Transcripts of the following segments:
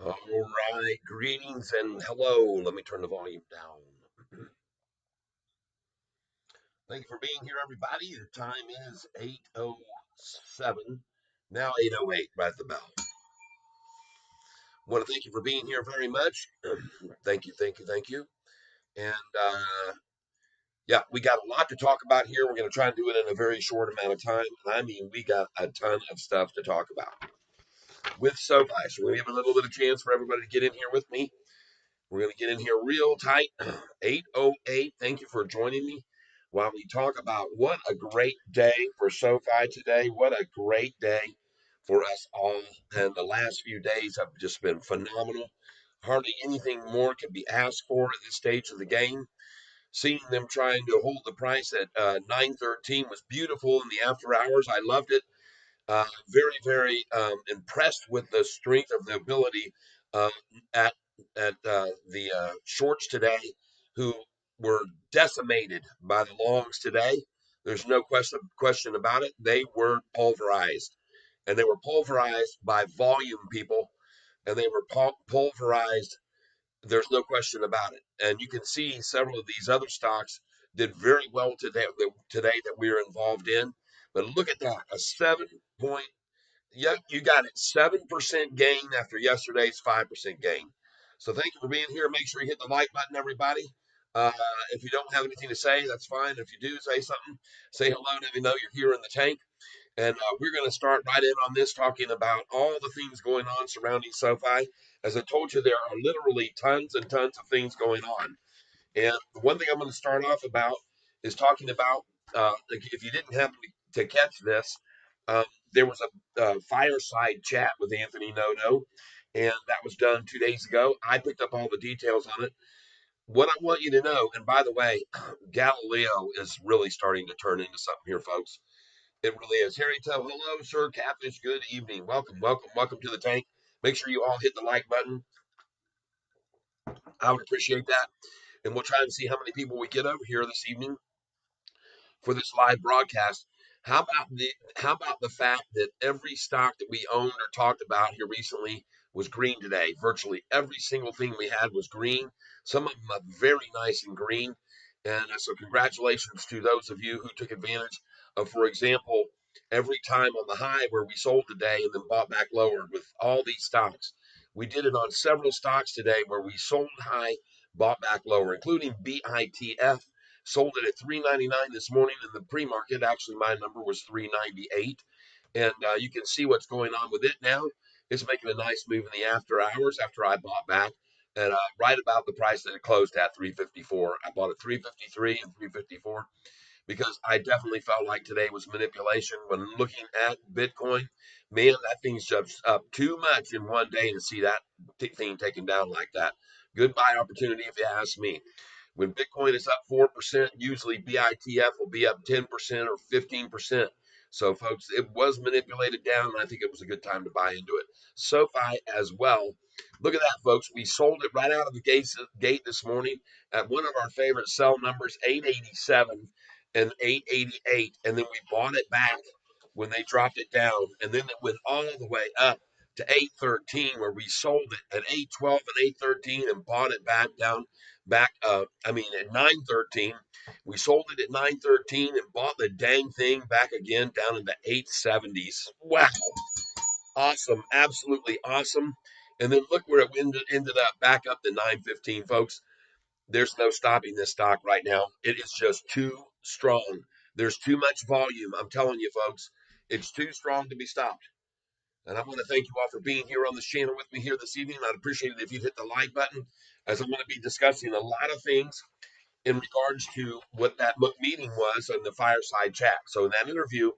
All right, greetings and hello. Let me turn the volume down. Thank you for being here, everybody. The time is 8:07, now 8:08, right at the bell. Want to thank you for being here very much. Thank you, thank you, thank you. And yeah, we got a lot to talk about here. We're going to try and do it in a very short amount of time. And I mean, we got a ton of stuff to talk about with Sofi. So we have a little bit of chance for everybody to get in here with me. We're going to get in here real tight. 8:08. Thank you for joining me while we talk about what a great day for SoFi today. What a great day for us all. And the last few days have just been phenomenal. Hardly anything more can be asked for at this stage of the game. Seeing them trying to hold the price at 913 was beautiful in the after hours. I loved it. Very, very impressed with the strength of the ability uh, at the shorts today, who were decimated by the longs today. There's no question about it. They were pulverized, and they were pulverized by volume, people, and they were pulverized. There's no question about it. And you can see several of these other stocks did very well today that we are involved in. But look at that, a 7 point. Yeah, you got it. 7% gain after yesterday's 5% gain. So thank you for being here. Make sure you hit the like button, everybody. Uh, if you don't have anything to say, that's fine. If you do say something, say hello. Let me know you're here in the tank. And we're going to start right in on this, talking about all the things going on surrounding SoFi. As I told you, there are literally tons and tons of things going on. And the one thing I'm going to start off about is talking about, if you didn't happen to catch this, um, there was a fireside chat with Anthony Noto, and that was done 2 days ago. I picked up all the details on it. What I want you to know, and by the way, Galileo is really starting to turn into something here, folks. It really is. Harry Tell, hello, sir. Catfish, good evening. Welcome, welcome, welcome to the tank. Make sure you all hit the like button. I would appreciate that. And we'll try and see how many people we get over here this evening for this live broadcast. How about the fact that every stock that we owned or talked about here recently was green today? Virtually every single thing we had was green. Some of them are very nice and green. And so congratulations to those of you who took advantage of, for example, every time on the high where we sold today and then bought back lower with all these stocks. We did it on several stocks today where we sold high, bought back lower, including BITF. Sold it at 399 this morning in the pre-market. Actually, my number was 398, and you can see what's going on with it now. It's making a nice move in the after hours after I bought back, and right about the price that it closed at, 354. I bought at 353 and 354 because I definitely felt like today was manipulation. When looking at Bitcoin, man, that thing's just up too much in one day to see that thing taken down like that. Good buy opportunity if you ask me. When Bitcoin is up 4%, usually BITF will be up 10% or 15%. So, folks, it was manipulated down, and I think it was a good time to buy into it. SoFi as well. Look at that, folks. We sold it right out of the gate this morning at one of our favorite sell numbers, 887 and 888. And then we bought it back when they dropped it down. And then it went all the way up to 813, where we sold it at 812 and 813 and bought it back down at 913. We sold it at 913 and bought the dang thing back again down in the 870s. Wow. Awesome. Absolutely awesome. And then look where it ended up, back up to 915, folks. There's no stopping this stock right now. It is just too strong. There's too much volume. I'm telling you, folks, it's too strong to be stopped. And I want to thank you all for being here on this channel with me here this evening. I'd appreciate it if you'd hit the like button, as I'm going to be discussing a lot of things in regards to what that meeting was in the fireside chat. So in that interview,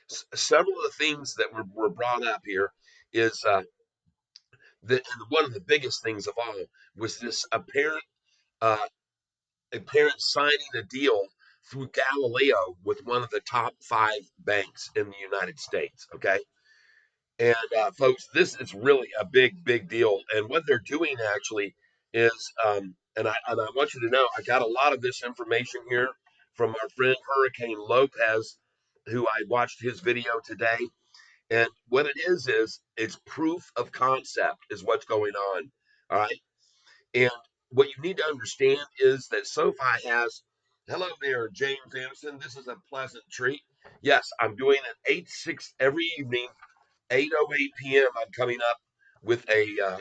several of the things that were brought up here is that one of the biggest things of all was this uh, apparent signing a deal through Galileo with one of the top five banks in the United States. Okay. And folks, this is really a big, big deal. And what they're doing actually is, and I want you to know, I got a lot of this information here from our friend Hurricane Lopez, who I watched his video today. And what it is it's proof of concept is what's going on. All right. And what you need to understand is that SoFi has, hello there, James Anderson. This is a pleasant treat. Yes, I'm doing an 8-6 every evening, 8:08 p.m. I'm coming up with a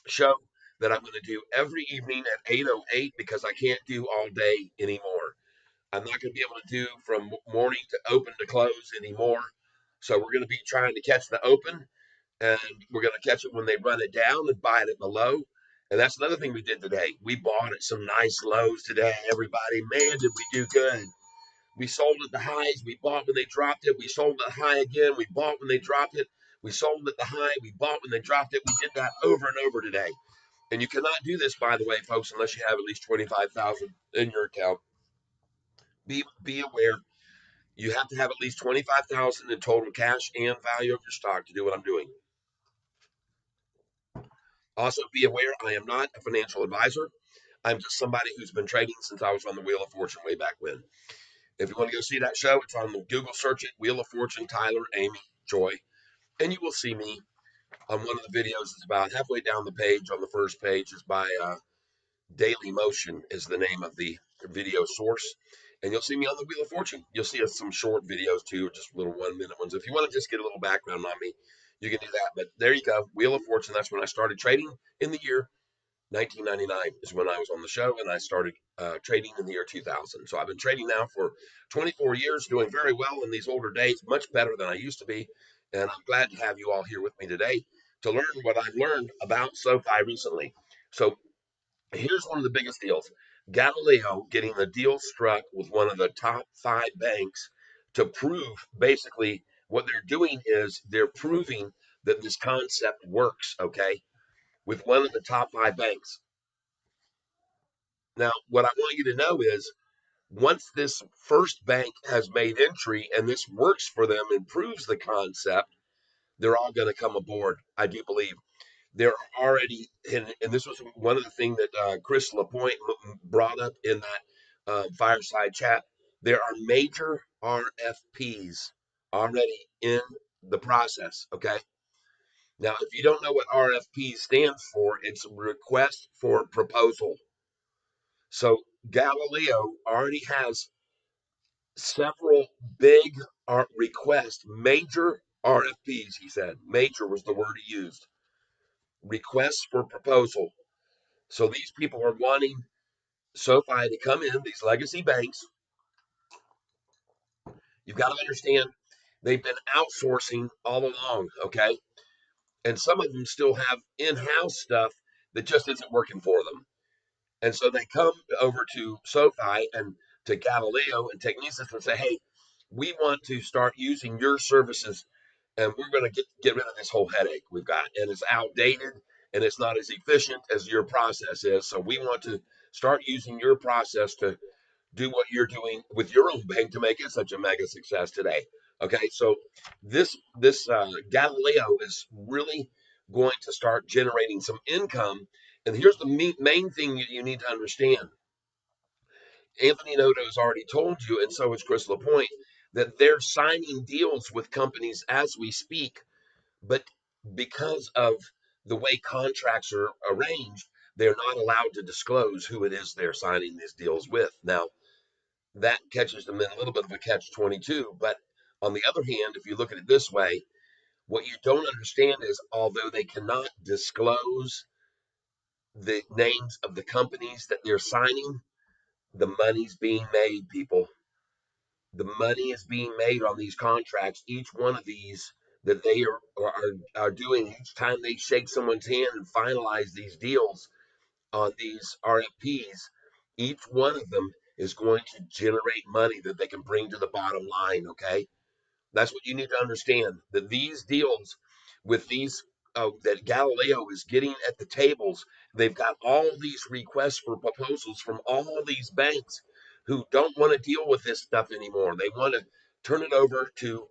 show that I'm going to do every evening at 8:08 because I can't do all day anymore. I'm not going to be able to do from morning to open to close anymore. So we're going to be trying to catch the open, and we're going to catch it when they run it down and buy it at the low. And that's another thing we did today. We bought at some nice lows today. Everybody, man, did we do good? We sold at the highs. We bought when they dropped it. We sold at the high again. We bought when they dropped it. We sold at the high. We bought when they dropped it. We did that over and over today. And you cannot do this, by the way, folks, unless you have at least 25,000 in your account. Be aware. You have to have at least 25,000 in total cash and value of your stock to do what I'm doing. Also, be aware I am not a financial advisor. I'm just somebody who's been trading since I was on the Wheel of Fortune way back when. If you want to go see that show, it's on the Google search it, Wheel of Fortune, Tyler, Amy, Joy, and you will see me on one of the videos. It's about halfway down the page. On the first page is by Daily Motion is the name of the video source. And you'll see me on the Wheel of Fortune. You'll see some short videos too, just little 1 minute ones. If you want to just get a little background on me, you can do that. But there you go, Wheel of Fortune. That's when I started trading in the year 1999 is when I was on the show, and I started trading in the year 2000. So I've been trading now for 24 years, doing very well in these older days, much better than I used to be. And I'm glad to have you all here with me today to learn what I've learned about SoFi recently. So here's one of the biggest deals. Galileo getting a deal struck with one of the top 5 banks to prove basically what they're doing is they're proving that this concept works, okay, with one of the top 5 banks. Now, what I want you to know is once this first bank has made entry and this works for them and proves the concept, they're all going to come aboard. I do believe there are already, and this was one of the things that Chris Lapointe brought up in that fireside chat. There are major RFPs already in the process. Okay. Now, if you don't know what RFP stands for, it's a request for proposal. So Galileo already has several big requests, major RFPs, he said. Major was the word he used. Requests for proposal. So these people are wanting SoFi to come in, these legacy banks. You've got to understand they've been outsourcing all along, okay? And some of them still have in house stuff that just isn't working for them. And so they come over to SoFi and to Galileo and Technisys and say, hey, we want to start using your services and we're going to get rid of this whole headache we've got. And it's outdated and it's not as efficient as your process is. So we want to start using your process to do what you're doing with your own bank to make it such a mega success today. Okay, so this Galileo is really going to start generating some income. And here's the main thing you need to understand. Anthony Noto has already told you, and so has Chris Lapointe, that they're signing deals with companies as we speak, but because of the way contracts are arranged, they're not allowed to disclose who it is they're signing these deals with. Now, that catches them in a little bit of a catch 22. But on the other hand, if you look at it this way, what you don't understand is although they cannot disclose the names of the companies that they're signing, the money's being made, people. The money is being made on these contracts. Each one of these that they are doing, each time they shake someone's hand and finalize these deals on these RFPs, each one of them is going to generate money that they can bring to the bottom line. Okay. That's what you need to understand, that these deals with these that Galileo is getting at the tables, they've got all these requests for proposals from all these banks who don't want to deal with this stuff anymore. They want to turn it over to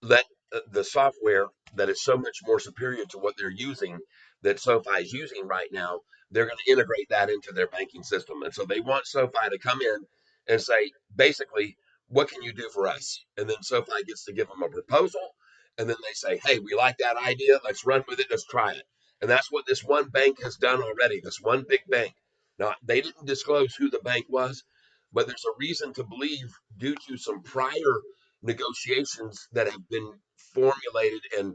let the software that is so much more superior to what they're using, that SoFi is using right now, they're going to integrate that into their banking system. And so they want SoFi to come in and say, basically, what can you do for us? And then SoFi gets to give them a proposal. and then they say, hey, we like that idea. Let's run with it. Let's try it. And that's what this one bank has done already, this one big bank. Now, they didn't disclose who the bank was, but there's a reason to believe, due to some prior negotiations that have been formulated and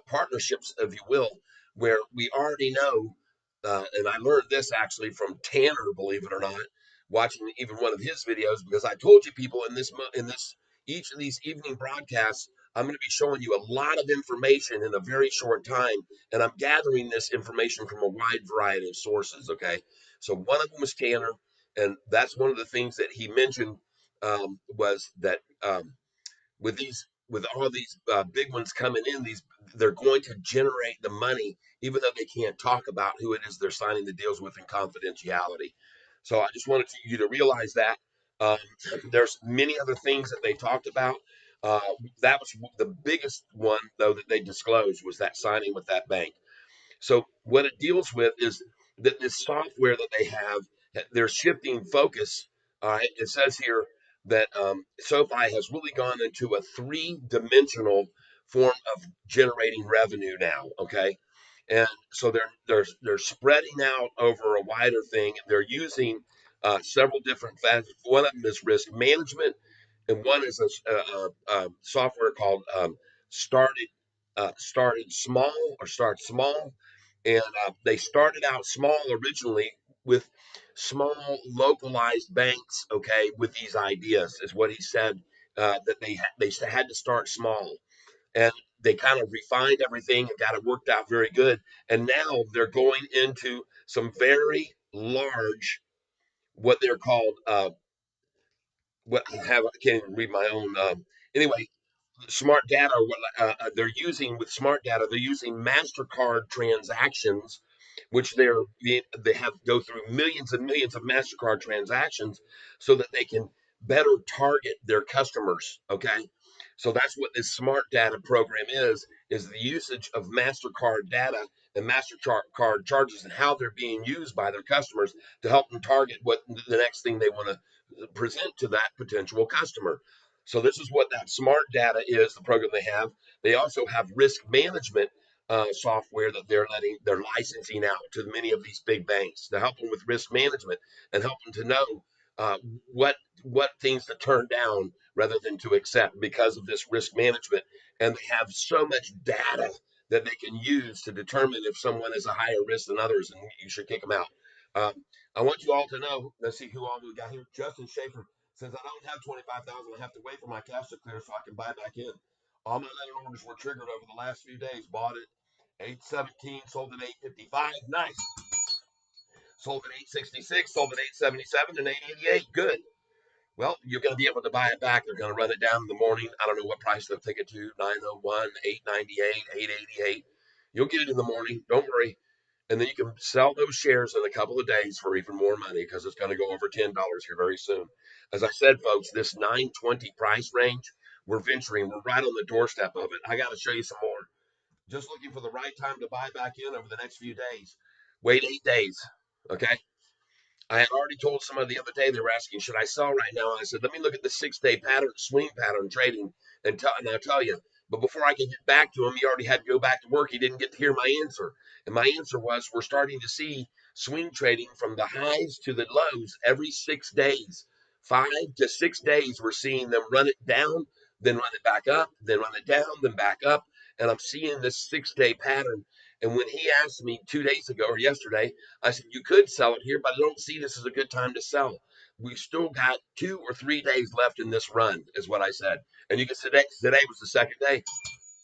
partnerships, if you will, where we already know. And I learned this actually from Tanner, believe it or not, watching even one of his videos, because I told you people in this each of these evening broadcasts, I'm going to be showing you a lot of information in a very short time, and I'm gathering this information from a wide variety of sources. Okay, so one of them was Tanner, and that's one of the things that he mentioned, was that, with all these big ones coming in, they're going to generate the money, even though they can't talk about who it is they're signing the deals with in confidentiality. So I just wanted you to realize that. Um, there's many other things that they talked about. Uh, that was the biggest one, though, that they disclosed, was that signing with that bank. So what it deals with is that this software that they have, they're shifting focus. All right, it says here that Sofi has really gone into a three-dimensional form of generating revenue now. Okay, and so they're spreading out over a wider thing. They're using several different factors. One of them is risk management, and one is a software called started small, or start small, and they started out small originally with small localized banks. Okay, with these ideas, is what he said, that they had to start small, and they kind of refined everything and got it worked out very good. And now they're going into some very large, what they're called, what I have, I can't even read my own. Anyway, smart data, or what they're using with smart data, they're using MasterCard transactions, which they have go through millions and millions of MasterCard transactions, so that they can better target their customers. Okay, so that's what this smart data program is the usage of MasterCard data and MasterCard charges, and how they're being used by their customers to help them target what the next thing they want to present to that potential customer. So this is what that smart data is, the program they have. They also have risk management software that they're licensing out to many of these big banks to help them with risk management, and help them to know uh, what what things to turn down rather than to accept, because of this risk management. And they have so much data that they can use to determine if someone is a higher risk than others, and you should kick them out. Um, I want you all to know. Let's see who all we got here. Justin Schaefer says, I don't have 25,000. I have to wait for my cash to clear so I can buy back in. All my letter orders were triggered over the last few days. Bought it 817, sold at 855. Nice. Sold at 866, sold at 877 and 888. Good. Well, you're going to be able to buy it back. They're going to run it down in the morning. I don't know what price they'll take it to, 901, 898, 888. You'll get it in the morning. Don't worry. And then you can sell those shares in a couple of days for even more money, because it's going to go over $10 here very soon. As I said, folks, this 920 price range, we're venturing. We're right on the doorstep of it. I got to show you some more. Just looking for the right time to buy back in over the next few days. Wait 8 days. Okay. I had already told someone the other day, they were asking, should I sell right now? And I said, let me look at the 6 day pattern, swing pattern trading, and I'll tell you. But before I could get back to him, he already had to go back to work. He didn't get to hear my answer. And my answer was, we're starting to see swing trading from the highs to the lows every 6 days. 5 to 6 days, we're seeing them run it down, then run it back up, then run it down, then back up. And I'm seeing this 6 day pattern. And when he asked me 2 days ago or yesterday, I said, you could sell it here, but I don't see this as a good time to sell. We've still got 2 or 3 days left in this run, is what I said. And you can say today was the second day.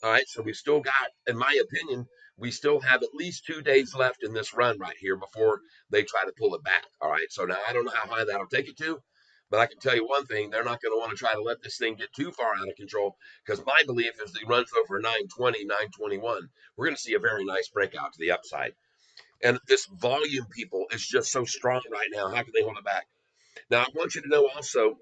All right. So we've still got, in my opinion, we still have at least 2 days left in this run right here before they try to pull it back. All right. So now I don't know how high that'll take it to, but I can tell you one thing, they're not going to want to try to let this thing get too far out of control, because my belief is that it runs over 920, 921. We're going to see a very nice breakout to the upside. And this volume, people, is just so strong right now. How can they hold it back? Now, I want you to know also,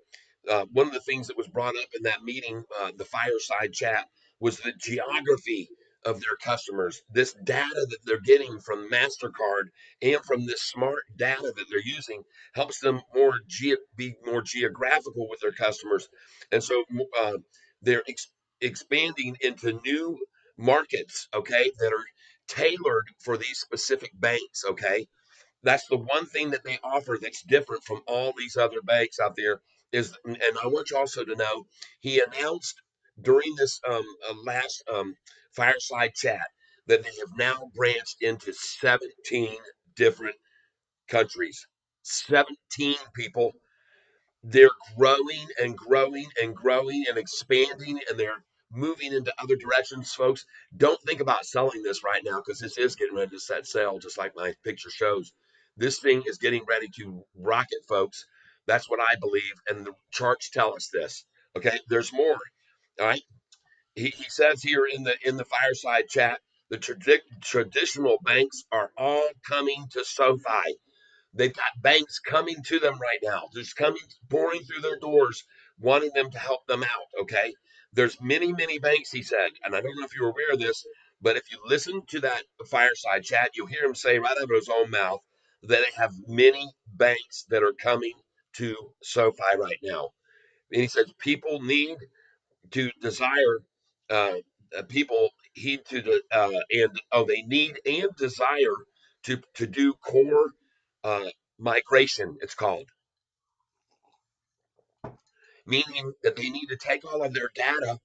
one of the things that was brought up in that meeting, the fireside chat, was the geography of their customers. This data that they're getting from MasterCard and from this smart data that they're using helps them be more geographical with their customers. And so they're expanding into new markets, okay, that are tailored for these specific banks, okay. That's the one thing that they offer that's different from all these other banks out there is, and I want you also to know, he announced during this last fireside chat that they have now branched into 17 different countries. 17 people. They're growing and growing and growing and expanding, and they're moving into other directions. Folks, don't think about selling this right now, because this is getting ready to set sail, just like my picture shows. This thing is getting ready to rocket, folks. That's what I believe, and the charts tell us this. Okay, there's more. All right, he says here in the fireside chat, the traditional banks are all coming to SoFi. They've got banks coming to them right now, just coming, pouring through their doors, wanting them to help them out. Okay. There's many, many banks, he said, and I don't know if you're aware of this, but if you listen to that fireside chat, you'll hear him say right out of his own mouth that they have many banks that are coming to SoFi right now. And he says people need to desire, uh, people heed to the and oh, they need and desire to do core uh, migration. It's called, meaning that they need to take all of their data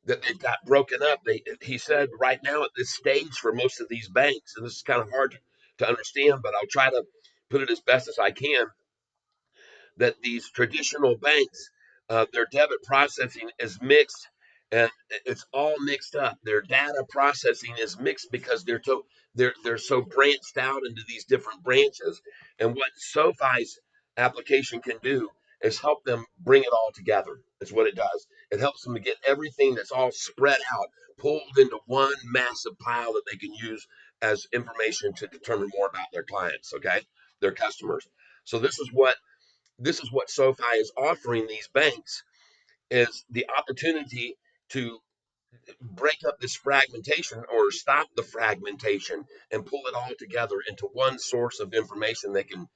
that they've got broken up. He said right now at this stage for most of these banks, and this is kind of hard to understand, but I'll try to put it as best as I can, that these traditional banks, their debit processing is mixed, and it's all mixed up. Their data processing is mixed because they're so branched out into these different branches. And what SoFi's application can do is help them bring it all together. Is what it does. It helps them to get everything that's all spread out, pulled into one massive pile that they can use as information to determine more about their clients. Okay, their customers. So this is what SoFi is offering these banks, is the opportunity to break up this fragmentation or stop the fragmentation and pull it all together into one source of information they can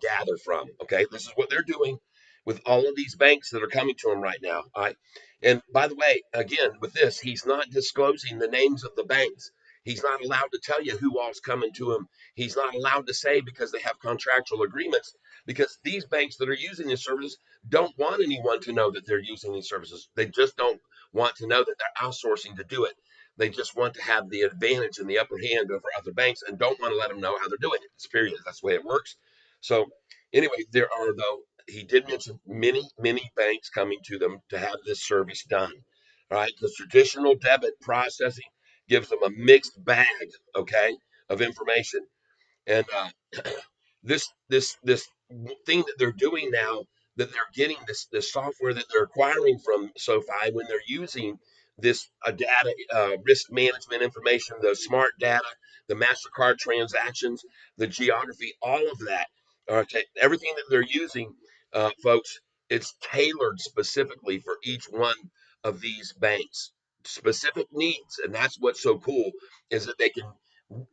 gather from. Okay, this is what they're doing with all of these banks that are coming to him right now. All right, and by the way, again with this, he's not disclosing the names of the banks. He's not allowed to tell you who all's coming to him. He's not allowed to say, because they have contractual agreements, because these banks that are using these services don't want anyone to know that they're using these services. They just don't want to know that they're outsourcing to do it. They just want to have the advantage and the upper hand over other banks, and don't want to let them know how they're doing it. It's period. That's the way it works. So anyway, there are, though, he did mention many, many banks coming to them to have this service done. All right. The traditional debit processing gives them a mixed bag, okay, of information. And this thing that they're doing now, that they're getting this software that they're acquiring from SoFi, when they're using this data, risk management information, the smart data, the MasterCard transactions, the geography, all of that, everything that they're using, folks, it's tailored specifically for each one of these banks, specific needs. And that's what's so cool, is that they can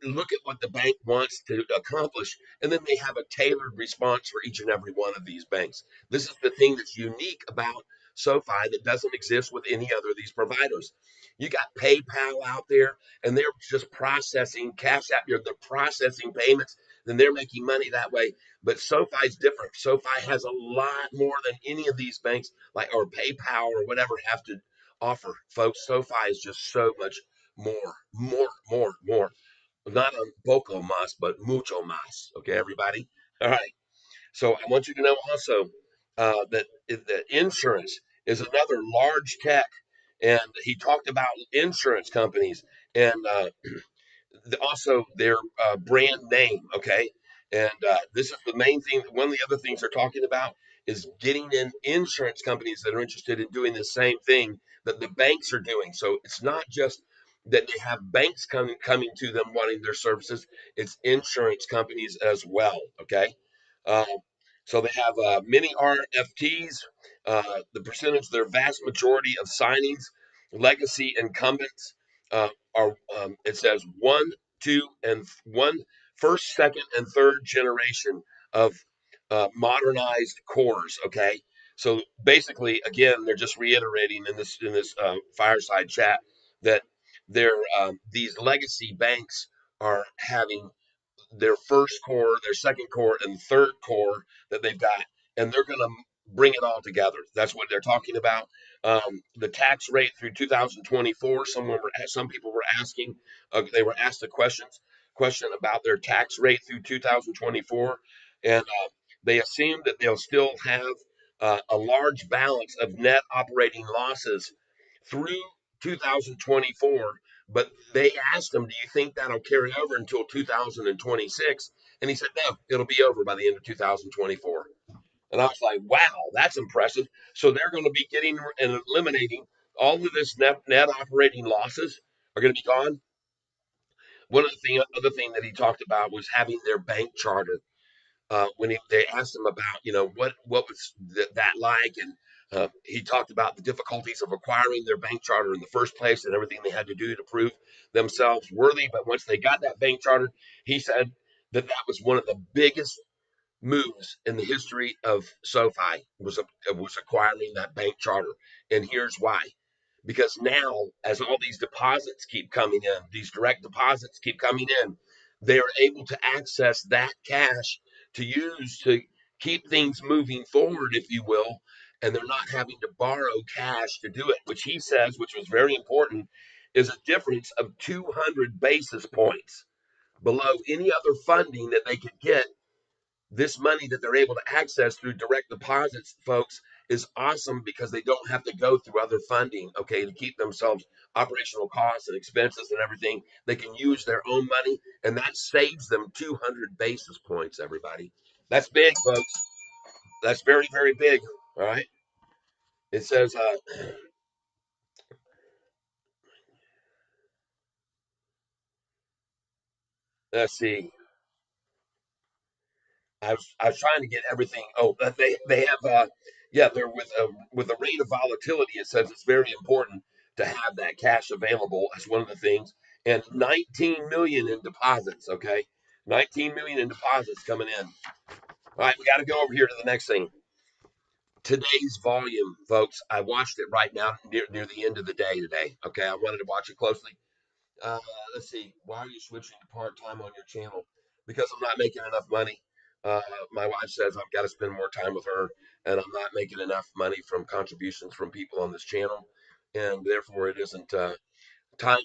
look at what the bank wants to accomplish, and then they have a tailored response for each and every one of these banks. This is the thing that's unique about SoFi that doesn't exist with any other of these providers. You got PayPal out there, and they're just processing Cash App. They're processing payments, then they're making money that way. But SoFi's different. SoFi has a lot more than any of these banks, like, or PayPal or whatever, have to offer. Folks, SoFi is just so much more. Not un poco más, but mucho más. Okay, everybody. All right. So I want you to know also that the insurance is another large tech, and he talked about insurance companies, and also their brand name. Okay, and this is the main thing. One of the other things they're talking about is getting in insurance companies that are interested in doing the same thing that the banks are doing. So it's not just that they have banks coming to them wanting their services; it's insurance companies as well. Okay, um, so they have many RFPs. The percentage, their vast majority of signings, legacy incumbents are. It says one, two, and one, first, second, and third generation of modernized cores. Okay, So basically, again, they're just reiterating in this fireside chat that these legacy banks are having their first core, their second core, and third core that they've got, and they're going to bring it all together. That's what they're talking about. The tax rate through 2024. Some people were asking. They were asked a question about their tax rate through 2024, and they assume that they'll still have a large balance of net operating losses through 2024, but they asked him, "Do you think that'll carry over until 2026?" And he said, "No, it'll be over by the end of 2024." And I was like, "Wow, that's impressive." So they're going to be getting and eliminating all of this net operating losses are going to be gone. One of the other thing that he talked about was having their bank charter. They asked him about, what was that like, and he talked about the difficulties of acquiring their bank charter in the first place and everything they had to do to prove themselves worthy. But once they got that bank charter, he said that was one of the biggest moves in the history of SoFi was acquiring that bank charter. And here's why. Because now, as all these deposits keep coming in, these direct deposits keep coming in, they are able to access that cash to use to keep things moving forward, if you will. And they're not having to borrow cash to do it, which he says, which was very important, is a difference of 200 basis points below any other funding that they could get. This money that they're able to access through direct deposits, folks, is awesome because they don't have to go through other funding, okay, to keep themselves operational costs and expenses and everything. They can use their own money, and that saves them 200 basis points, everybody. That's big, folks. That's very, very big. All right. It says, let's see. I was trying to get everything. Oh, they have yeah, they're with a rate of volatility. It says it's very important to have that cash available as one of the things, and 19 million in deposits. Okay, 19 million in deposits coming in. All right, we got to go over here to the next thing. Today's volume, folks. I watched it right now near the end of the day today. Okay, I wanted to watch it closely. Uh, let's see. Why are you switching to part time on your channel? Because I'm not making enough money. Uh, my wife says I've got to spend more time with her, and I'm not making enough money from contributions from people on this channel, and therefore it isn't. Time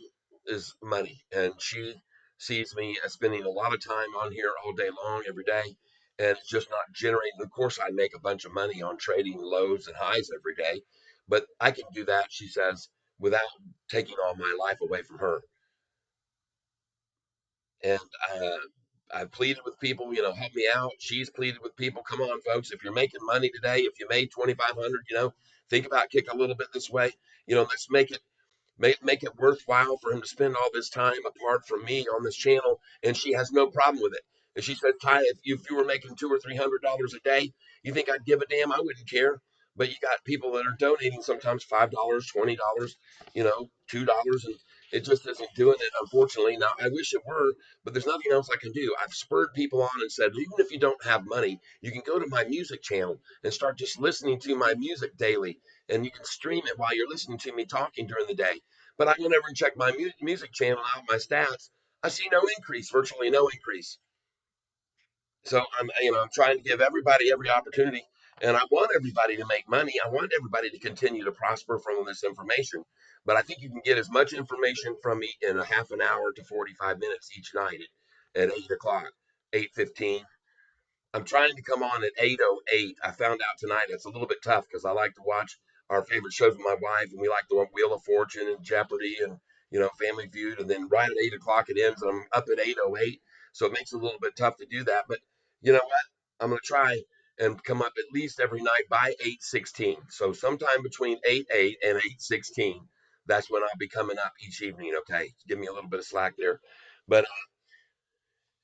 is money, and she sees me as spending a lot of time on here all day long, every day, and it's just not generating. Of course, I make a bunch of money on trading lows and highs every day, but I can do that, she says, without taking all my life away from her. And I've pleaded with people, help me out. She's pleaded with people, come on, folks. If you're making money today, if you made 2,500, think about kick a little bit this way. Let's make it worthwhile for him to spend all this time apart from me on this channel. And she has no problem with it. And she said, Ty, if you were making $200 or $300 a day, you think I'd give a damn? I wouldn't care. But you got people that are donating sometimes $5, $20, $2, and it just isn't doing it, unfortunately. Now, I wish it were, but there's nothing else I can do. I've spurred people on and said, even if you don't have money, you can go to my music channel and start just listening to my music daily, and you can stream it while you're listening to me talking during the day. But I went over and checked my music channel out, my stats. I see no increase, virtually no increase. So I'm trying to give everybody every opportunity, and I want everybody to make money. I want everybody to continue to prosper from this information. But I think you can get as much information from me in a half an hour to 45 minutes each night at 8 o'clock, 8:15. I'm trying to come on at 8:08. I found out tonight it's a little bit tough because I like to watch our favorite shows with my wife, and we like the Wheel of Fortune and Jeopardy and Family Feud, and then right at 8 o'clock it ends, and I'm up at 8:08, so it makes it a little bit tough to do that. But you know what? I'm gonna try and come up at least every night by 8:16. So sometime between 8:08 and 8:16, that's when I'll be coming up each evening. Okay, give me a little bit of slack there, but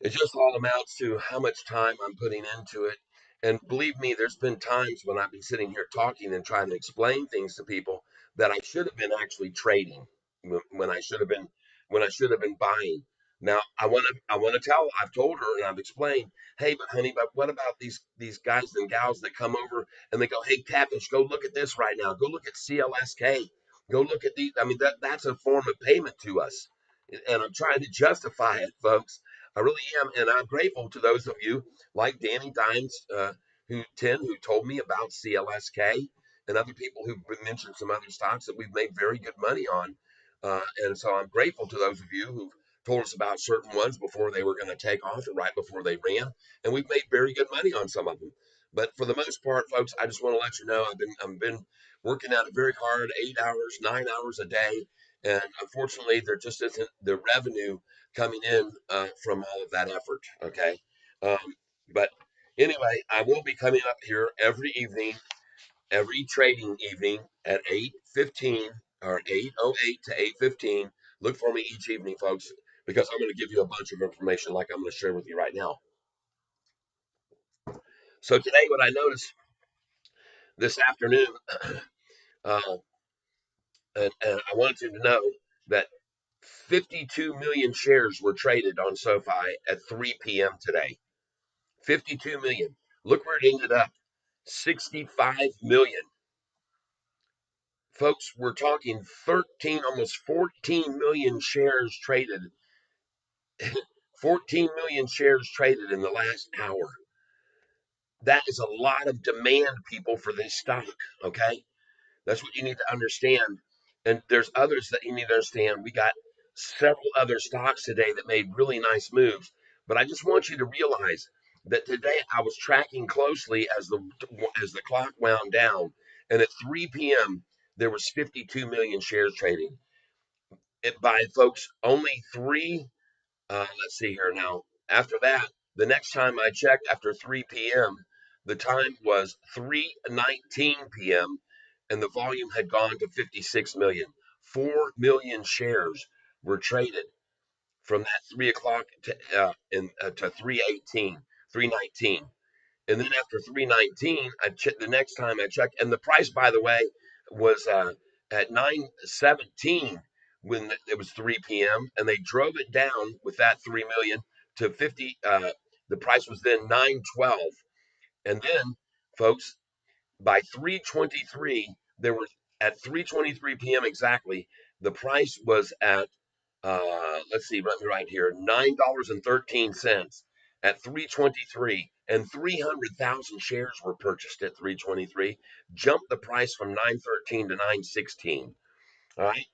it just all amounts to how much time I'm putting into it. And believe me, there's been times when I've been sitting here talking and trying to explain things to people that I should have been actually trading when I should have been buying. Now I've told her and I've explained, hey, but honey, but what about these guys and gals that come over and they go, hey, Catfish, go look at this right now. Go look at CLSK. Go look at these. I mean, that's a form of payment to us. And I'm trying to justify it, folks. I really am. And I'm grateful to those of you like Danny Dimes, who told me about CLSK, and other people who've mentioned some other stocks that we've made very good money on. And so I'm grateful to those of you who've told us about certain ones before they were going to take off or right before they ran, and we've made very good money on some of them. But for the most part, folks, I just want to let you know I've been working at it very hard, 8 hours, 9 hours a day, and unfortunately, there just isn't the revenue coming in from all of that effort. Okay, but anyway, I will be coming up here every evening, every trading evening at 8:15 or 8:08 to 8:15. Look for me each evening, folks, because I'm going to give you a bunch of information like I'm going to share with you right now. So today, what I noticed this afternoon, uh, and I wanted you to know that 52 million shares were traded on SoFi at 3 p.m. today. 52 million. Look where it ended up. 65 million. Folks, we're talking 13, almost 14 million shares traded. 14 million shares traded in the last hour. That is a lot of demand, people, for this stock. Okay. That's what you need to understand. And there's others that you need to understand. We got several other stocks today that made really nice moves. But I just want you to realize that today I was tracking closely as the clock wound down, and at 3 p.m. there was 52 million shares trading. It by folks only three. Let's see here now. After that, the next time I checked after 3 p.m., the time was 3:19 p.m. and the volume had gone to 56 million. 4 million shares were traded from that 3 o'clock to 3:18, 3:19. And then after 3:19, the next time I checked, and the price, by the way, was at 9:17 when it was 3 p.m. and they drove it down with that 3 million to 50. The price was then 9:12, and then, folks, by 3:23, there were at 3:23 p.m. exactly. The price was at let's see, let me right here, $9.13 at 323, and 300,000 shares were purchased at 323, jumped the price from 913 to 916. All right.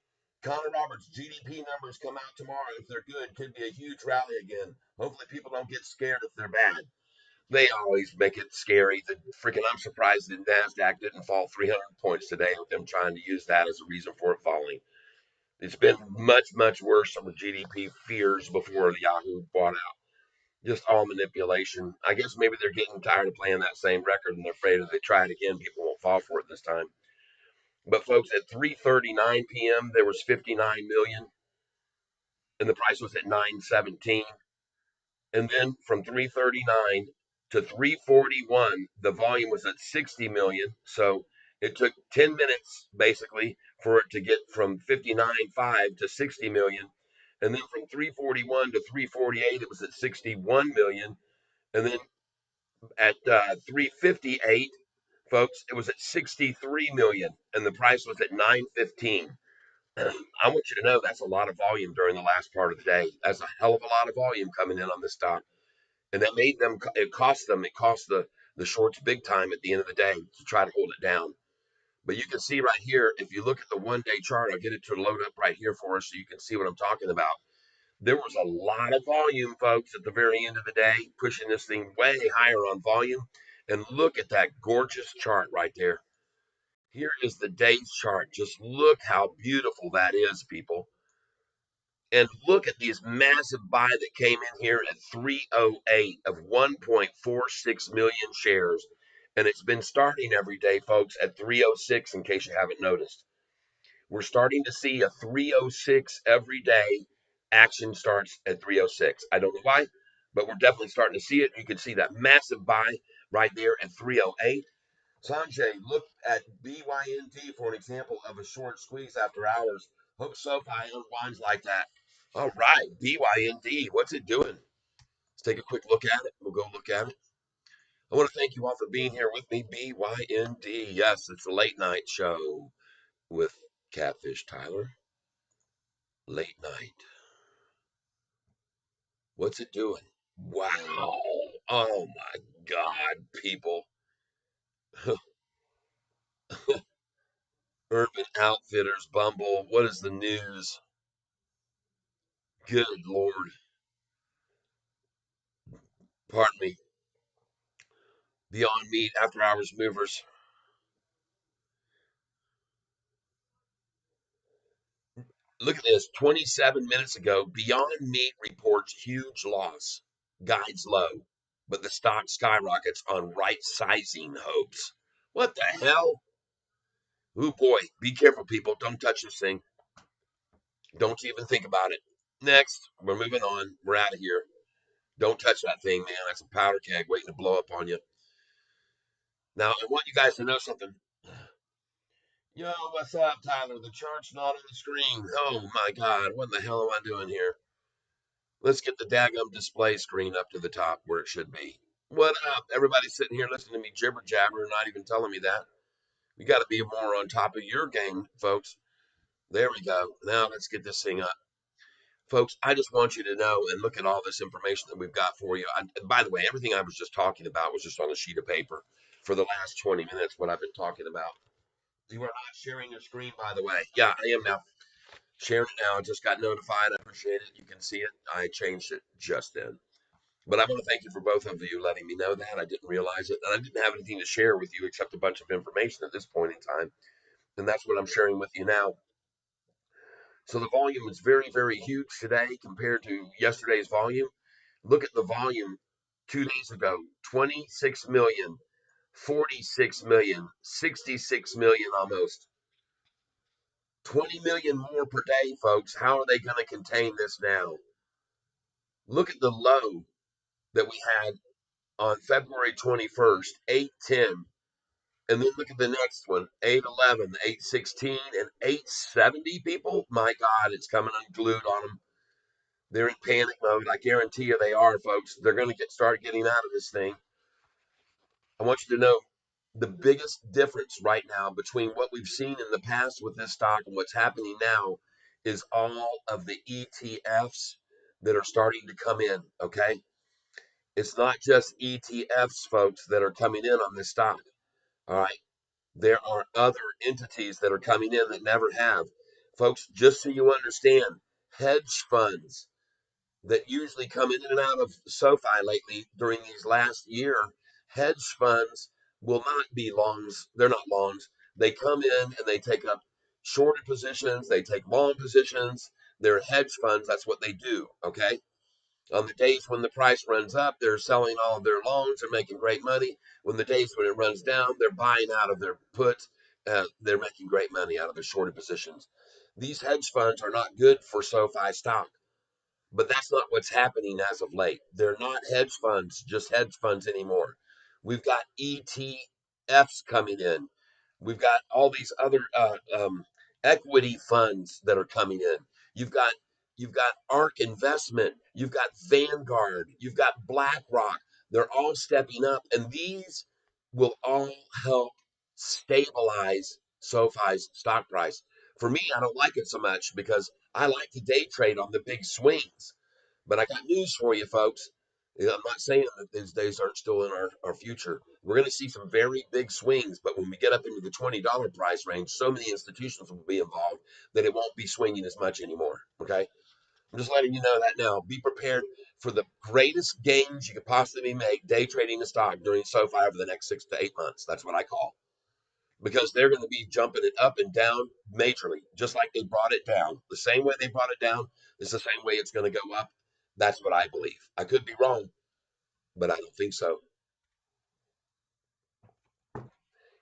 Connor Roberts, GDP numbers come out tomorrow. If they're good, could be a huge rally again. Hopefully, people don't get scared if they're bad. They always make it scary. I'm surprised the NASDAQ didn't fall 300 points today with them trying to use that as a reason for it falling. It's been much, much worse on the GDP fears before the Yahoo bought out. Just all manipulation. I guess maybe they're getting tired of playing that same record and they're afraid if they try it again, people won't fall for it this time. But folks, at 3:39 p.m., there was 59 million, and the price was at 917. And then from 339 to 341, the volume was at 60 million. So it took 10 minutes basically for it to get from 59.5 to 60 million. And then from 341 to 348, it was at 61 million. And then at 358, folks, it was at 63 million. And the price was at 915. I want you to know that's a lot of volume during the last part of the day. That's a hell of a lot of volume coming in on this stock, and that made them. It cost the shorts big time at the end of the day to try to hold it down. But you can see right here, if you look at the 1 day chart, I'll get it to load up right here for us so you can see what I'm talking about. There was a lot of volume, folks, at the very end of the day, pushing this thing way higher on volume. And look at that gorgeous chart right there. Here is the day's chart. Just look how beautiful that is, people. And look at these massive buy that came in here at 308 of 1.46 million shares. And it's been starting every day, folks, at 306, in case you haven't noticed. We're starting to see a 306 every day. Action starts at 306. I don't know why, but we're definitely starting to see it. You can see that massive buy right there at 308. Sanjay, look at BYNT for an example of a short squeeze after hours. Hope SoFi unwinds like that. All right, BYND. What's it doing? Let's take a quick look at it. We'll go look at it. I want to thank you all for being here with me. BYND. Yes, it's the late night show with Catfish Tyler. Late night. What's it doing? Wow. Oh my God, people. Urban Outfitters, Bumble. What is the news? Good Lord. Pardon me. Beyond Meat, After Hours Movers. Look at this. 27 minutes ago, Beyond Meat reports huge loss. Guides low, but the stock skyrockets on right sizing hopes. What the hell? Oh boy, be careful, people. Don't touch this thing. Don't even think about it. Next, we're moving on. We're out of here. Don't touch that thing, man. That's a powder keg waiting to blow up on you. Now, I want you guys to know something. Yo, what's up, Tyler? The chart's not on the screen. Oh my God, what the hell am I doing here? Let's get the daggum display screen up to the top where it should be. What up? Everybody sitting here listening to me jibber jabber and not even telling me that. We got to be more on top of your game, folks. There we go. Now let's get this thing up. Folks, I just want you to know and look at all this information that we've got for you. By the way, everything I was just talking about was just on a sheet of paper for the last 20 minutes, what I've been talking about. You are not sharing your screen, by the way. Yeah, I am now. Sharing it now. I just got notified. I appreciate it. You can see it. I changed it just then. But I want to thank you for both of you letting me know that. I didn't realize it. And I didn't have anything to share with you except a bunch of information at this point in time. And that's what I'm sharing with you now. So the volume is very, very huge today compared to yesterday's volume. Look at the volume 2 days ago 26 million, 46 million, 66 million almost. 20 million more per day, folks. How are they going to contain this now? Look at the low that we had on February 21st, 810. And then look at the next one, 811, 816, and 870 people. My God, it's coming unglued on them. They're in panic mode. I guarantee you they are, folks. They're going to start getting out of this thing. I want you to know the biggest difference right now between what we've seen in the past with this stock and what's happening now is all of the ETFs that are starting to come in. Okay. It's not just ETFs, folks, that are coming in on this stock. All right. There are other entities that are coming in that never have. Folks, just so you understand, hedge funds that usually come in and out of SoFi lately during these last year, hedge funds will not be longs. They're not longs. They come in and they take up shorter positions. They take long positions. They're hedge funds. That's what they do. Okay. On the days when the price runs up, they're selling all of their longs. They're making great money. When the days when it runs down, they're buying out of their puts. They're making great money out of their shorter positions. These hedge funds are not good for SoFi stock. But that's not what's happening as of late. They're not hedge funds, just hedge funds anymore. We've got ETFs coming in. We've got all these other equity funds that are coming in. You've got you've got ARK Investment. You've got Vanguard. You've got BlackRock. They're all stepping up, and these will all help stabilize SoFi's stock price. For me, I don't like it so much because I like to day trade on the big swings. But I got news for you, folks. I'm not saying that these days aren't still in our future. We're going to see some very big swings, but when we get up into the $20 price range, so many institutions will be involved that it won't be swinging as much anymore. Okay. I'm just letting you know that now. Be prepared for the greatest gains you could possibly make day trading the stock during SoFi over the next 6 to 8 months. That's what I call, because they're going to be jumping it up and down majorly, just like they brought it down. The same way they brought it down is the same way it's going to go up. That's what I believe. I could be wrong, but I don't think so.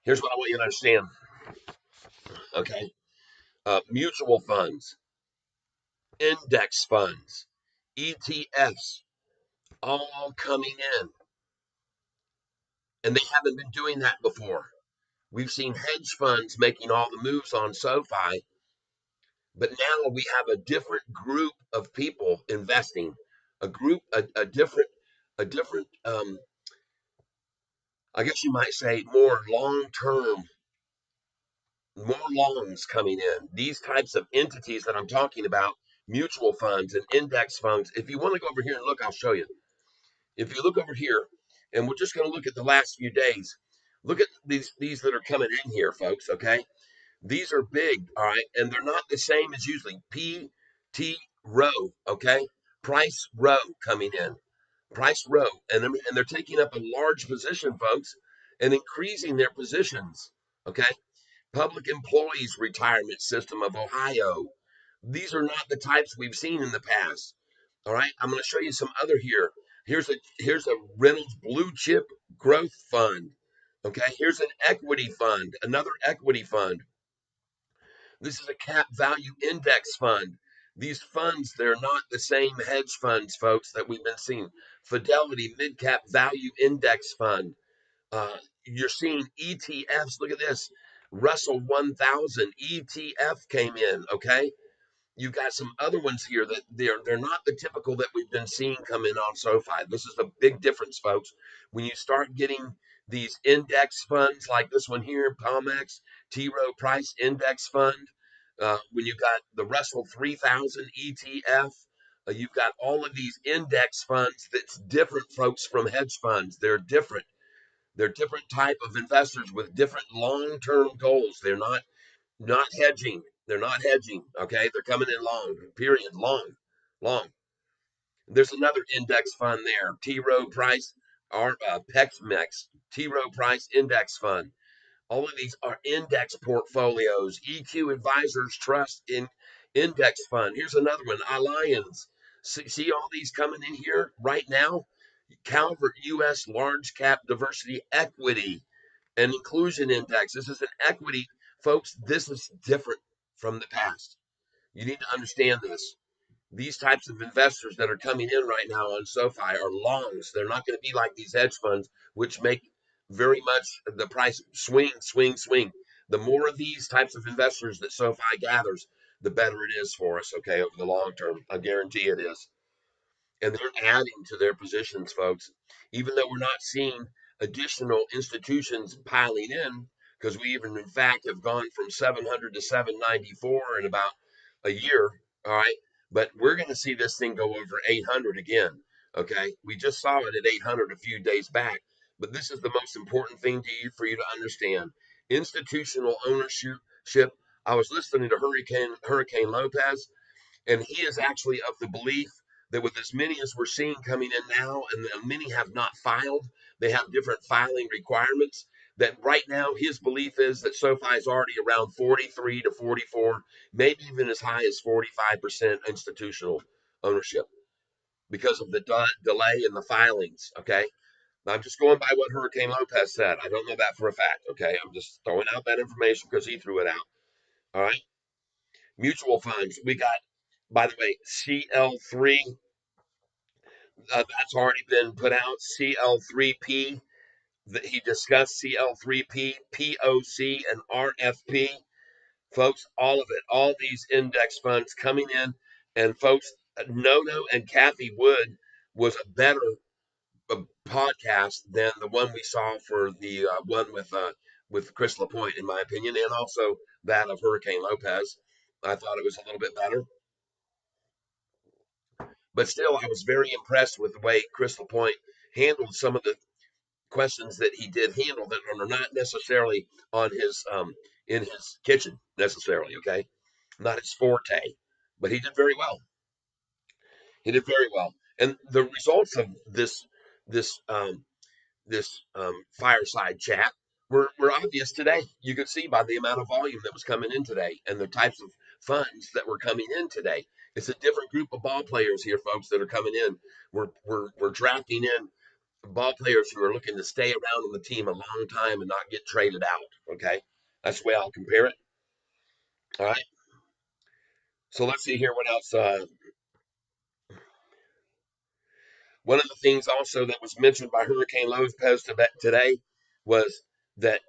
Here's what I want you to understand. Okay. Mutual funds, index funds, ETFs, all coming in. And they haven't been doing that before. We've seen hedge funds making all the moves on SoFi, But now we have a different group of people investing, a different, I guess you might say, more long term, more longs coming in. These types of entities that I'm talking about, mutual funds and index funds. If you want to go over here and look, I'll show you. If you look over here, and we're just going to look at the last few days, look at these that are coming in here, folks. Okay, these are big, all right, and they're not the same as usually. PT row, okay, price row coming in, price row, and they're taking up a large position, folks, and increasing their positions. Okay, Public Employees Retirement System of Ohio. These are not the types we've seen in the past. All right, I'm going to show you some other here. Here's a Reynolds Blue Chip Growth Fund. Okay, here's an equity fund, another equity fund. This is a cap value index fund. These funds, they're not the same hedge funds, folks, that we've been seeing. Fidelity Mid Cap Value Index Fund. You're seeing ETFs. Look at this. Russell 1000 ETF came in. Okay, you've got some other ones here that they're not the typical that we've been seeing come in on SoFi. This is the big difference, folks. When you start getting these index funds like this one here, Palmex T. Rowe Price Index Fund, when you've got the Russell 3000 ETF, you've got all of these index funds that's different, folks, from hedge funds. They're different. They're different type of investors with different long-term goals. They're not hedging. They're not hedging. Okay, they're coming in long. Period. Long, long. There's another index fund there. T. Rowe Price, or PEXMEX. T. Rowe Price Index Fund. All of these are index portfolios. EQ Advisors Trust in Index Fund. Here's another one. Alliance. See all these coming in here right now. Calvert U.S. Large Cap Diversity Equity and Inclusion Index. This is an equity, folks. This is different from the past. You need to understand this. These types of investors that are coming in right now on SoFi are longs. They're not going to be like these hedge funds, which make very much the price swing, swing, swing. The more of these types of investors that SoFi gathers, the better it is for us, okay, over the long term. I guarantee it is. And they're adding to their positions, folks. Even though we're not seeing additional institutions piling in, because we even, in fact, have gone from 700 to 794 in about a year. All right. But we're going to see this thing go over 800 again. Okay. We just saw it at 800 a few days back. But this is the most important thing for you to understand. Institutional ownership. I was listening to Hurricane Lopez, and he is actually of the belief that with as many as we're seeing coming in now, and many have not filed, they have different filing requirements. That right now, his belief is that SoFi is already around 43 to 44, maybe even as high as 45% institutional ownership because of the delay in the filings. Okay. I'm just going by what Hurricane Lopez said. I don't know that for a fact. Okay. I'm just throwing out that information because he threw it out. All right. Mutual funds. We got, by the way, CL3, that's already been put out. CL3P, that he discussed CL3P, POC, and RFP. Folks, all of it, all these index funds coming in. And folks, Nono and Kathy Wood was a better podcast than the one we saw for the one with Chris LaPointe, in my opinion, and also that of Hurricane Lopez. I thought it was a little bit better. But still, I was very impressed with the way Crystal Point handled some of the questions that he did handle that are not necessarily on his in his kitchen necessarily. Okay, not his forte, but he did very well. He did very well, and the results of this fireside chat were obvious today. You could see by the amount of volume that was coming in today and the types of funds that were coming in today. It's a different group of ball players here, folks, that are coming in. We're drafting in ball players who are looking to stay around on the team a long time and not get traded out. Okay, that's the way I'll compare it. All right. So let's see here what else. One of the things also that was mentioned by Hurricane Lopez today was that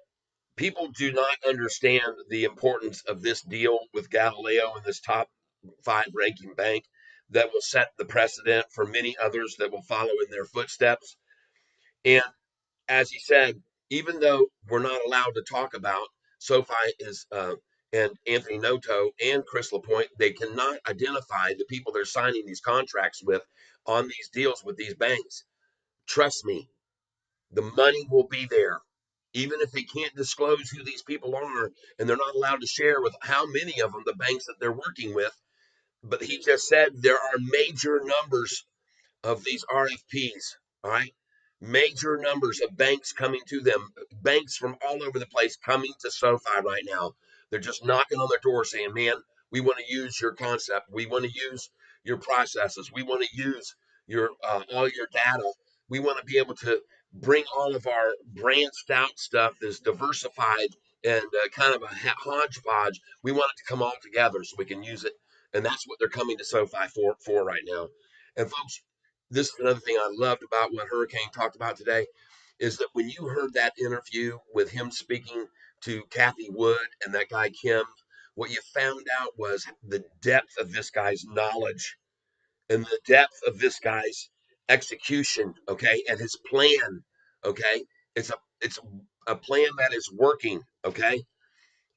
People do not understand the importance of this deal with Galileo and this top five ranking bank that will set the precedent for many others that will follow in their footsteps. And as he said, even though we're not allowed to talk about SoFi is and Anthony Noto and Chris Lapointe, they cannot identify the people they're signing these contracts with on these deals with these banks. Trust me, the money will be there. Even if they can't disclose who these people are and they're not allowed to share with how many of them the banks that they're working with. But he just said there are major numbers of these RFPs, all right? Major numbers of banks coming to them, banks from all over the place coming to SoFi right now. They're just knocking on their door saying, man, we want to use your concept. We want to use your processes. We want to use your all your data. We want to be able to bring all of our branched out stuff that's diversified and kind of a hodgepodge. We want it to come all together so we can use it. And that's what they're coming to SoFi for right now. And folks, this is another thing I loved about what Hurricane talked about today is that when you heard that interview with him speaking to Kathy Wood and that guy Kim, what you found out was the depth of this guy's knowledge and the depth of this guy's execution, okay, and his plan, okay. It's a plan that is working, okay.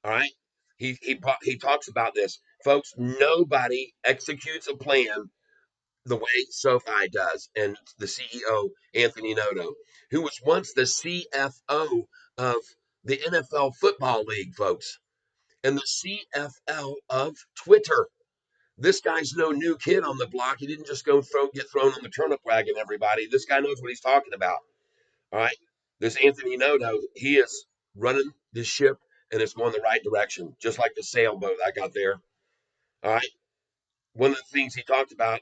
All right. He talks about this, folks. Nobody executes a plan the way SoFi does, and the CEO, Anthony Noto, who was once the CFO of the NFL Football League, folks, and the CFL of Twitter. This guy's no new kid on the block. He didn't just get thrown on the turnip wagon, everybody. This guy knows what he's talking about. All right. This Anthony Noto, he is running this ship and it's going the right direction, just like the sailboat I got there. All right. One of the things he talked about,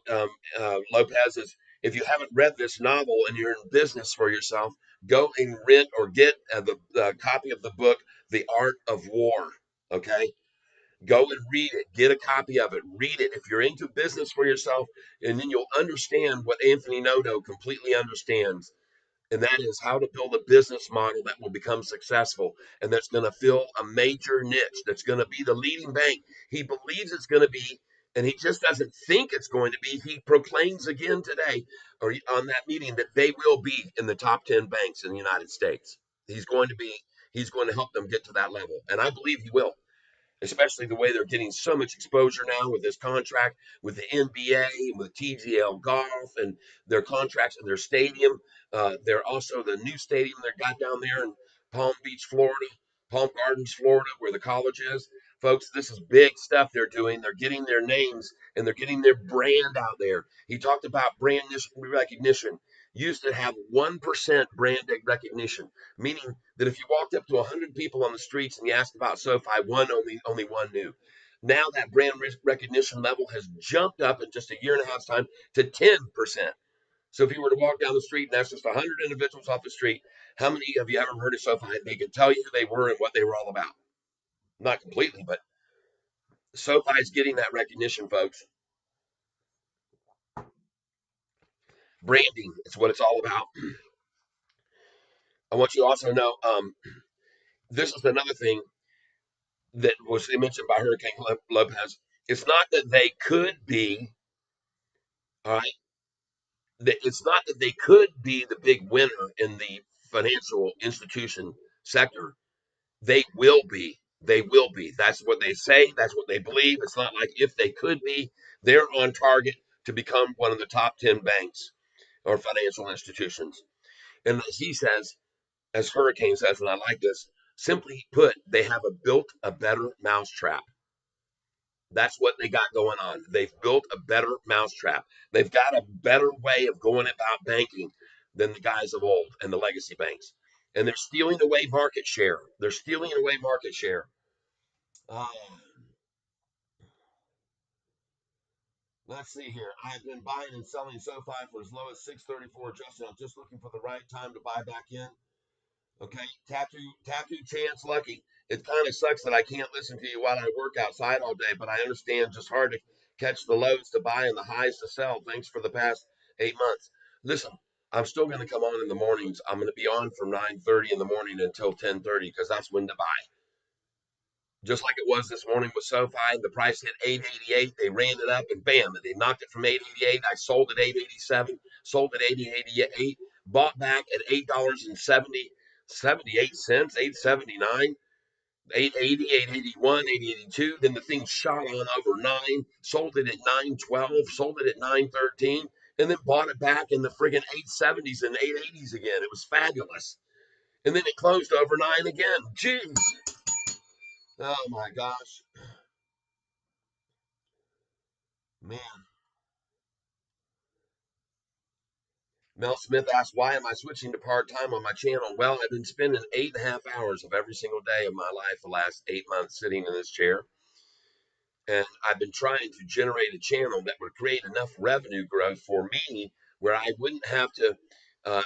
Lopez, is if you haven't read this novel and you're in business for yourself, go and rent or get the copy of the book, The Art of War. Okay. Go and read it. Get a copy of it. Read it. If you're into business for yourself, and then you'll understand what Anthony Noto completely understands, and that is how to build a business model that will become successful and that's going to fill a major niche, that's going to be the leading bank he believes it's going to be, and he just doesn't think it's going to be. He proclaims again today or on that meeting that they will be in the top 10 banks in the United States. He's going to help them get to that level, and I believe he will, especially the way they're getting so much exposure now with this contract with the NBA, with TGL Golf, and their contracts in their stadium. They're also the new stadium they got down there in Palm Beach, Florida, Palm Gardens, Florida, where the college is. Folks, this is big stuff they're doing. They're getting their names and they're getting their brand out there. He talked about brand recognition. Used to have 1% brand recognition, meaning that if you walked up to 100 people on the streets and you asked about SoFi, only one knew. Now that brand recognition level has jumped up in just a year and a half time to 10%. So if you were to walk down the street and ask just 100 individuals off the street, how many have you ever heard of SoFi? They could tell you who they were and what they were all about. Not completely, but SoFi is getting that recognition, folks. Branding is what it's all about. I want you to also know this is another thing that was mentioned by Hurricane Lopez. It's not that they could be, all right, it's not that they could be the big winner in the financial institution sector. They will be. They will be. That's what they say. That's what they believe. It's not like if they could be, they're on target to become one of the top 10 banks or financial institutions. And as he says, as Hurricane says, and I like this, simply put, they have built a better mousetrap. That's what they got going on. They've built a better mousetrap. They've got a better way of going about banking than the guys of old and the legacy banks. And they're stealing away market share. They're stealing away market share. Uh, let's see here. I've been buying and selling SoFi for as low as 634, Justin. I'm just looking for the right time to buy back in. Okay, tattoo chance lucky. It kind of sucks that I can't listen to you while I work outside all day, but I understand just hard to catch the lows to buy and the highs to sell. Thanks for the past 8 months. Listen, I'm still going to come on in the mornings. I'm going to be on from 9:30 in the morning until 10:30 because that's when to buy. Just like it was this morning with Sofi, the price hit 888. They ran it up and bam, they knocked it from 888. I sold at 887, sold at 888, bought back at $8.78, 879, 880, 881, 882. Then the thing shot on over nine, sold it at 912, sold it at 913, and then bought it back in the friggin' 870s and 880s again. It was fabulous. And then it closed over nine again. Jeez. Oh my gosh. Man. Mel Smith asked, why am I switching to part time on my channel? Well, I've been spending 8.5 hours of every single day of my life the last 8 months sitting in this chair. And I've been trying to generate a channel that would create enough revenue growth for me where I wouldn't have to uh,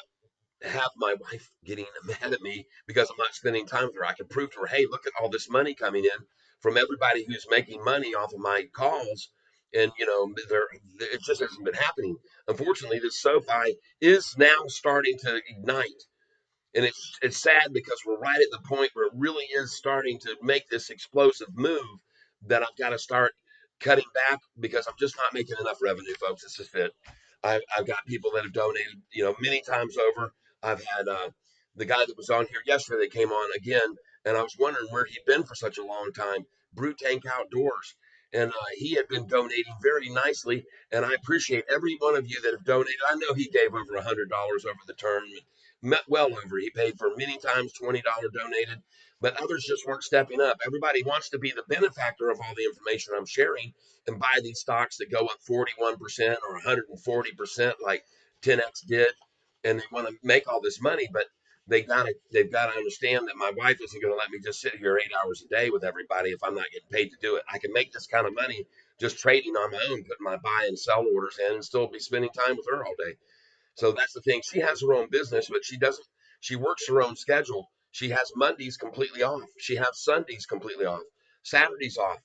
have my wife getting mad at me because I'm not spending time with her. I can prove to her, hey, look at all this money coming in from everybody who's making money off of my calls. And, it just hasn't been happening. Unfortunately, this SoFi is now starting to ignite. And it's sad because we're right at the point where it really is starting to make this explosive move that I've got to start cutting back because I'm just not making enough revenue, folks. It's just it. I've got people that have donated, many times over. I've had the guy that was on here yesterday that came on again, and I was wondering where he'd been for such a long time. Brute Tank Outdoors, and he had been donating very nicely, and I appreciate every one of you that have donated. I know he gave over $100 over the term, well over. He paid for many times $20 donated, but others just weren't stepping up. Everybody wants to be the benefactor of all the information I'm sharing and buy these stocks that go up 41% or 140% like 10x did, and they want to make all this money, but they've got to understand that my wife isn't going to let me just sit here 8 hours a day with everybody if I'm not getting paid to do it. I can make this kind of money just trading on my own, putting my buy and sell orders in, and still be spending time with her all day. So that's the thing. She has her own business, but she doesn't. She works her own schedule. She has Mondays completely off. She has Sundays completely off. Saturdays off.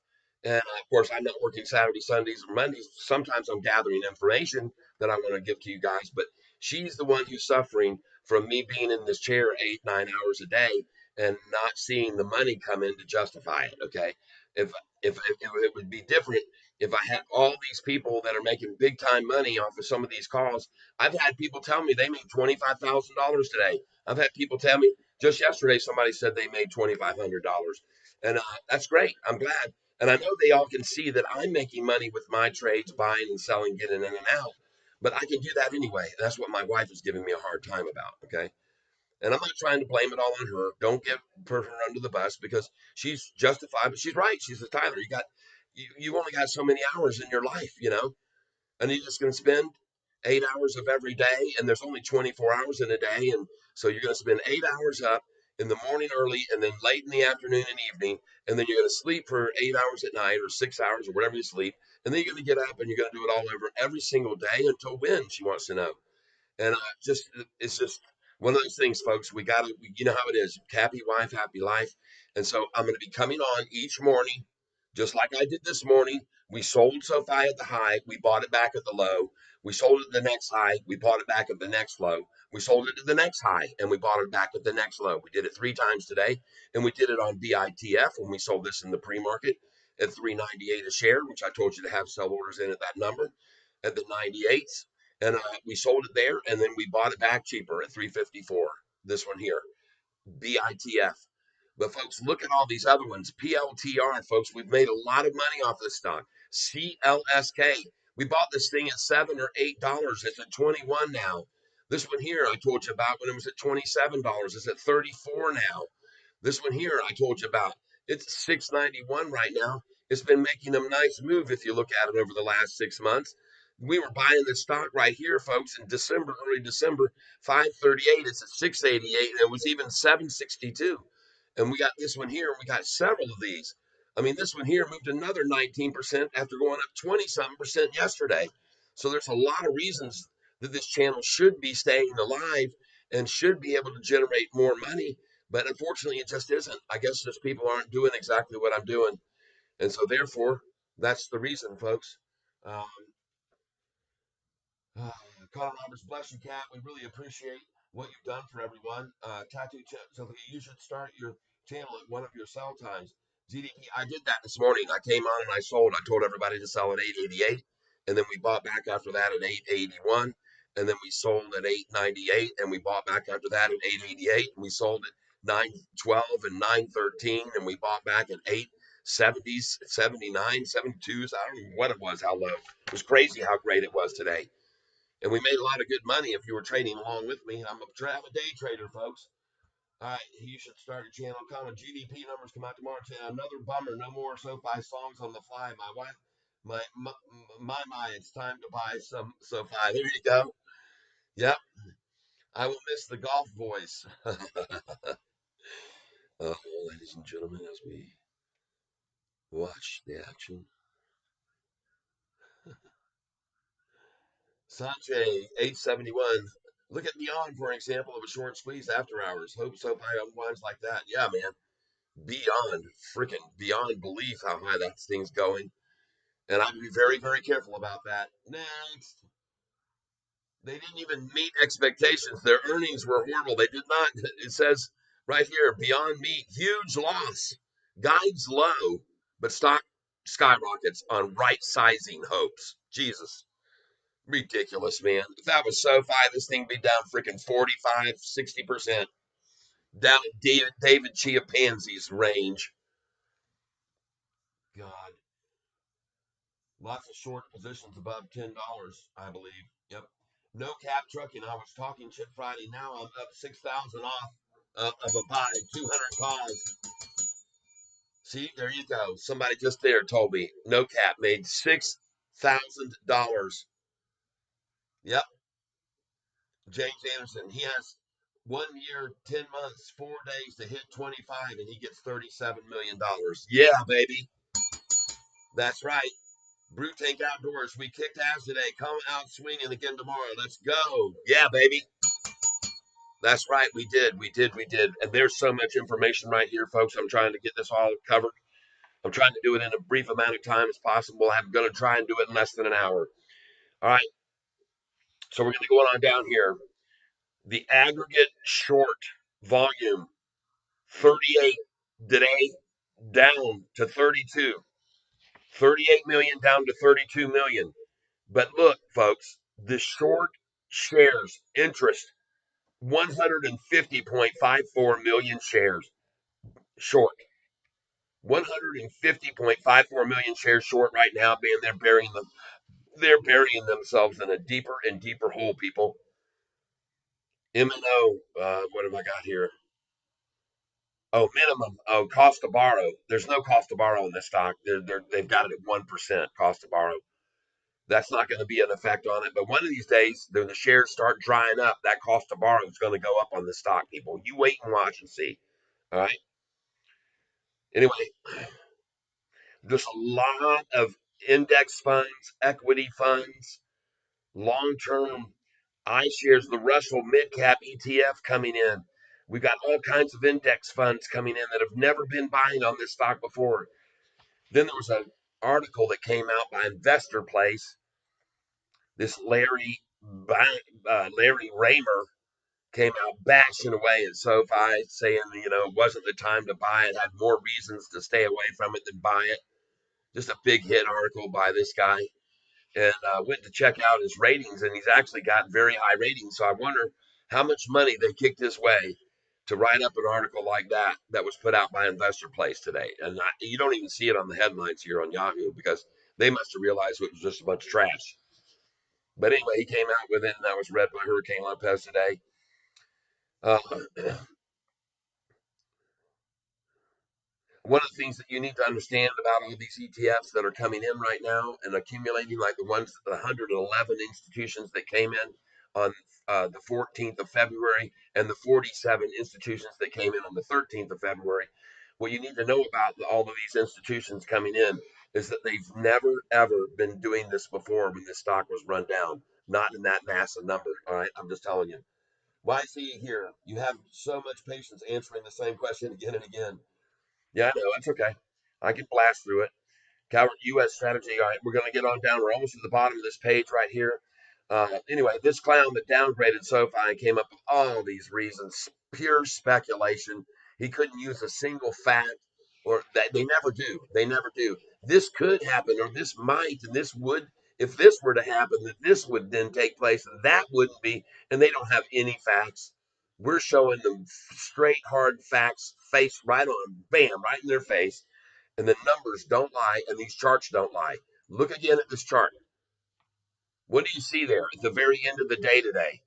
And of course, I'm not working Saturdays, Sundays, or Mondays. Sometimes I'm gathering information that I want to give to you guys. But she's the one who's suffering from me being in this chair 8, 9 hours a day and not seeing the money come in to justify it. Okay, if if it would be different if I had all these people that are making big time money off of some of these calls. I've had people tell me they made $25,000 today. I've had people tell me just yesterday somebody said they made $2,500, and that's great. I'm glad, and I know they all can see that I'm making money with my trades, buying and selling, getting in and out. But I can do that anyway. That's what my wife is giving me a hard time about. Okay, and I'm not trying to blame it all on her. Don't get her under the bus because she's justified, but she's right. She says, Tyler, you only got so many hours in your life, and you're just going to spend 8 hours of every day, and there's only 24 hours in a day, and so you're going to spend 8 hours up in the morning early, and then late in the afternoon and evening, and then you're going to sleep for 8 hours at night or 6 hours or whatever you sleep, and then you're going to get up and you're going to do it all over every single day until when, she wants to know. And just it's just one of those things, folks. We got to, you know how it is. Happy wife, happy life. And so I'm going to be coming on each morning, just like I did this morning. We sold SoFi at the high. We bought it back at the low. We sold it at the next high. We bought it back at the next low. We sold it at the next high, and we bought it back at the next low. We did it 3 times today, and we did it on BITF when we sold this in the pre-market at 398 a share, which I told you to have sell orders in at that number at the 98s, and we sold it there, and then we bought it back cheaper at 354. This one here, BITF. But folks, look at all these other ones. PLTR, folks, we've made a lot of money off this stock. CLSK, we bought this thing at $7 or $8. It's at 21 now. This one here I told you about when it was at $27. It's at 34 now. This one here I told you about, it's 691 right now. It's been making a nice move if you look at it over the last 6 months. We were buying this stock right here, folks, in December, early December, 538. It's at 688, and it was even 762. And we got this one here, and we got several of these. I mean, this one here moved another 19% after going up 20 something percent yesterday. So there's a lot of reasons that this channel should be staying alive and should be able to generate more money. But unfortunately, it just isn't. I guess just people aren't doing exactly what I'm doing. And so, therefore, that's the reason, folks. Um, Connor Roberts, bless you, Cat. We really appreciate what you've done for everyone. So you should start your channel at one of your sell times. GDP, I did that this morning. I came on and I sold. I told everybody to sell at 888, and then we bought back after that at 881, and then we sold at 898, and we bought back after that at 888, and we sold at 912 and 913, and we bought back at 870s, 79, 72s. I don't know what it was, how low. It was crazy how great it was today. And we made a lot of good money if you were trading along with me. I'm a day trader, folks. All right, you should start your channel. Comment GDP numbers come out tomorrow. Another bummer. No more Sofi songs on the fly. My wife, my, it's time to buy some Sofi. There you go. Yep. I will miss the golf voice. Ladies and gentlemen, as we watch the action. Sanjay, 871. Look at Neon for an example of a short squeeze after hours. Hope Sofi unwinds like that. Yeah, man. Beyond freaking beyond belief how high that thing's going. And I'd be very, very careful about that. Next. They didn't even meet expectations. Their earnings were horrible. They did not. It says right here, beyond meat, huge loss. Guides low, but stock skyrockets on right sizing hopes. Jesus. Ridiculous, man. If that was SoFi, this thing would be down freaking 45, 60%. Down at David Chia Pansy's range. God. Lots of short positions above $10, I believe. Yep. No cap trucking. I was talking Chip Friday. Now I'm up 6,000 off of a buy, 200 calls. See, there you go. Somebody just there told me no cap made $6,000. Yep. James Anderson. He has 1 year, 10 months, 4 days to hit 25, and he gets $37 million. Yeah, baby. That's right. Brew Tank Outdoors. We kicked ass today. Come out swinging again tomorrow. Let's go. Yeah, baby. That's right. We did. We did. We did. And there's so much information right here, folks. I'm trying to get this all covered. I'm trying to do it in a brief amount of time as possible. I'm going to try and do it in less than an hour. All right. So we're going to go on down here. The aggregate short volume 38 today down to 32. 38 million down to 32 million. But look, folks, the short shares interest 150.54 million shares short. 150.54 million shares short right now, man. They're burying themselves in a deeper and deeper hole, people. M&O, what have I got here? Oh, minimum. Oh, cost to borrow. There's no cost to borrow in this stock. They've got it at 1% cost to borrow. That's not going to be an effect on it. But one of these days, when the shares start drying up, that cost to borrow is going to go up on the stock, people. You wait and watch and see. All right. Anyway, there's a lot of index funds, equity funds, long term iShares, the Russell Mid Cap ETF coming in. We've got all kinds of index funds coming in that have never been buying on this stock before. Then there was an article that came out by Investor Place. This Larry Raymer came out bashing away at SoFi, saying, it wasn't the time to buy it, had more reasons to stay away from it than buy it. Just a big hit article by this guy. And went to check out his ratings, and he's actually got very high ratings. So I wonder how much money they kicked his way to write up an article like that was put out by Investor Place today. And you don't even see it on the headlines here on Yahoo because they must have realized it was just a bunch of trash. But anyway, he came out with it, and that was read by Hurricane Lopez today. Uh, One of the things that you need to understand about all these ETFs that are coming in right now and accumulating, like the 111 institutions that came in on the 14th of February and the 47 institutions that came in on the 13th of February, what you need to know about all of these institutions coming in is that they've never, ever been doing this before when this stock was run down, not in that massive number. All right, I'm just telling you. Why see it here? You have so much patience answering the same question again and again. Yeah, I know. That's okay. I can blast through it. Calvert U.S. strategy. All right, we're going to get on down. We're almost at the bottom of this page right here. Anyway, this clown that downgraded SoFi and came up with all these reasons, pure speculation. He couldn't use a single fact, or that they never do. They never do. This could happen, or this might, and this would. If this were to happen, that this would then take place, and that wouldn't be. And they don't have any facts. We're showing them straight, hard facts, face right on, bam, right in their face. And the numbers don't lie, and these charts don't lie. Look again at this chart. What do you see there at the very end of the day today?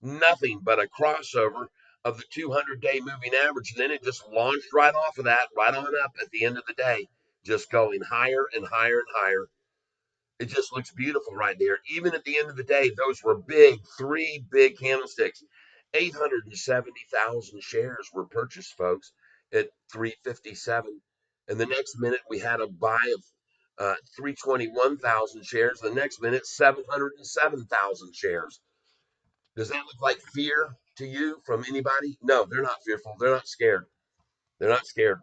Nothing but a crossover of the 200-day moving average. And then it just launched right off of that, right on up at the end of the day, just going higher and higher and higher. It just looks beautiful right there. Even at the end of the day, those were big, three big candlesticks. 870,000 shares were purchased, folks, at 357. And the next minute, we had a buy of 321,000 shares. The next minute, 707,000 shares. Does that look like fear to you from anybody? No, they're not fearful. They're not scared. They're not scared.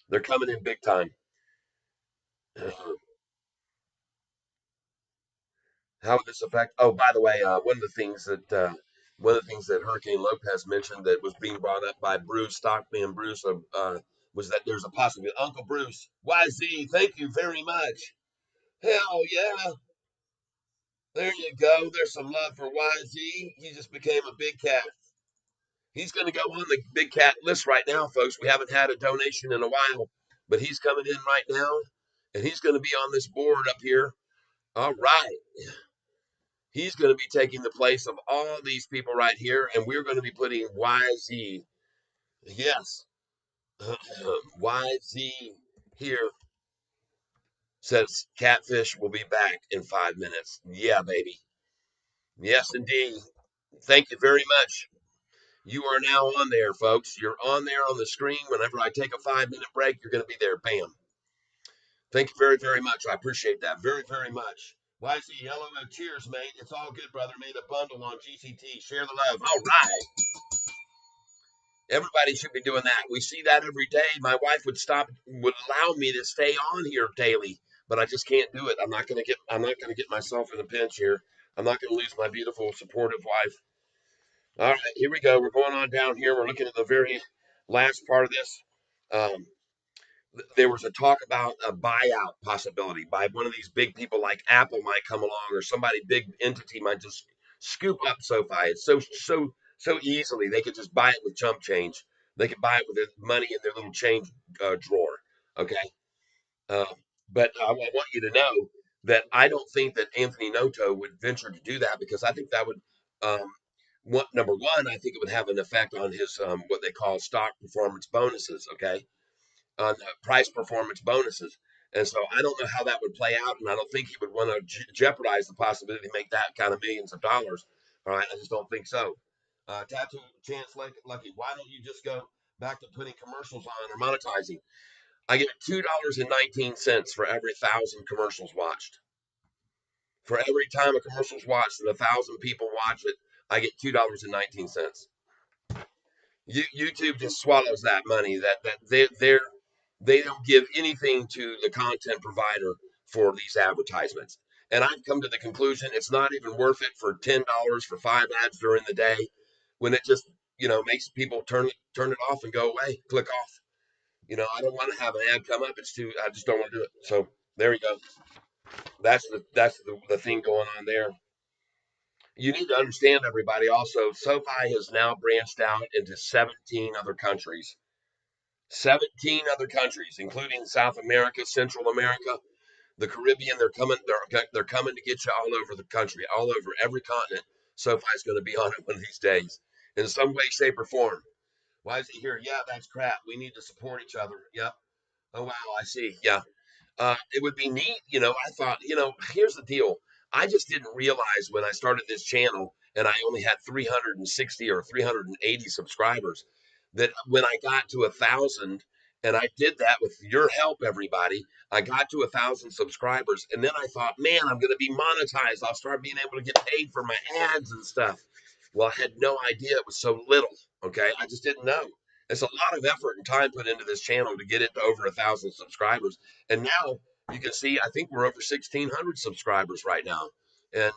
They're coming in big time. How would this affect? Oh, by the way, one of the things that Hurricane Lopez mentioned that was being brought up by Bruce Stockman Bruce was that there's a possibility. Uncle Bruce, YZ, thank you very much. Hell yeah, there you go. There's some love for YZ. He just became a big cat. He's going to go on the big cat list right now, folks. We haven't had a donation in a while, but he's coming in right now, and he's going to be on this board up here. All right. He's going to be taking the place of all these people right here, and we're going to be putting YZ. Yes, YZ here says Catfish will be back in 5 minutes. Yeah, baby. Yes, indeed. Thank you very much. You are now on there, folks. You're on there on the screen. Whenever I take a 5 minute break, you're going to be there. Bam. Thank you very, very much. I appreciate that very, very much. YZ, hello, cheers, mate. It's all good, brother. Made a bundle on GCT. Share the love. All right. Everybody should be doing that. We see that every day. My wife would allow me to stay on here daily, but I just can't do it. I'm not gonna get myself in a pinch here. I'm not gonna lose my beautiful, supportive wife. All right, here we go. We're going on down here. We're looking at the very last part of this. Um, there was a talk about a buyout possibility by one of these big people like Apple might come along, or somebody big entity might just scoop up SoFi. It's so easily they could just buy it with chump change. They could buy it with their money in their little change drawer. Okay, uh, but I want you to know that I don't think that Anthony Noto would venture to do that, because I think that would number one, I think it would have an effect on his what they call stock performance bonuses. Okay, on price performance bonuses. And so I don't know how that would play out, and I don't think he would want to jeopardize the possibility to make that kind of millions of dollars. All right, I just don't think so. Tattoo Chance Lucky, why don't you just go back to putting commercials on or monetizing? I get $2.19 for every 1,000 commercials watched. For every time a commercial's watched and 1,000 people watch it, I get $2.19. YouTube just swallows that money. They don't give anything to the content provider for these advertisements. And I've come to the conclusion it's not even worth it for $10 for 5 ads during the day, when it just makes people turn it off and go away, click off. I don't want to have an ad come up. I just don't want to do it. So there you go. That's the thing going on there. You need to understand, everybody. Also, SoFi has now branched out into 17 other countries. 17 other countries, including South America, Central America, the Caribbean. They're coming to get you all over the country, all over every continent. SoFi's going to be on it one of these days, in some way, shape, or form. Why is it here? Yeah, that's crap. We need to support each other. Yep. Oh wow, I see. Yeah. It would be neat. I thought, here's the deal. I just didn't realize when I started this channel and I only had 360 or 380 subscribers, that when I got to 1,000, and I did that with your help, everybody, I got to 1,000 subscribers. And then I thought, man, I'm going to be monetized. I'll start being able to get paid for my ads and stuff. Well, I had no idea it was so little. Okay. I just didn't know. It's a lot of effort and time put into this channel to get it to over 1,000 subscribers. And now you can see, I think we're over 1,600 subscribers right now. And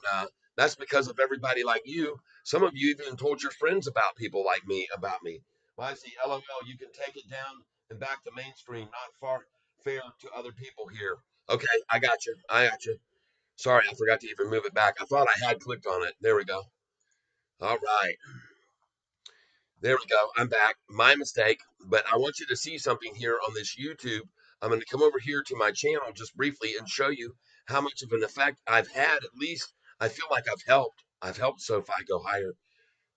That's because of everybody like you. Some of you even told your friends about people like me about me. Well, I see LOL, you can take it down and back to mainstream, not far fair to other people here. Okay, I got you. I got you. Sorry, I forgot to even move it back. I thought I had clicked on it. There we go. All right. There we go. I'm back. My mistake. But I want you to see something here on this YouTube. I'm going to come over here to my channel just briefly and show you how much of an effect I've had. At least I feel like I've helped. I've helped SoFi go higher.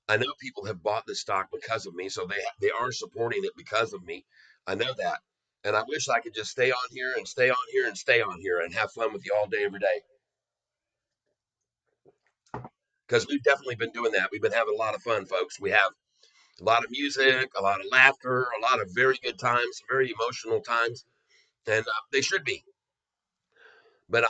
I know people have bought this stock because of me, so they are supporting it because of me. I know that. And I wish I could just stay on here and stay on here and stay on here and have fun with you all day, every day. Because we've definitely been doing that. We've been having a lot of fun, folks. We have a lot of music, a lot of laughter, a lot of very good times, very emotional times, and they should be. But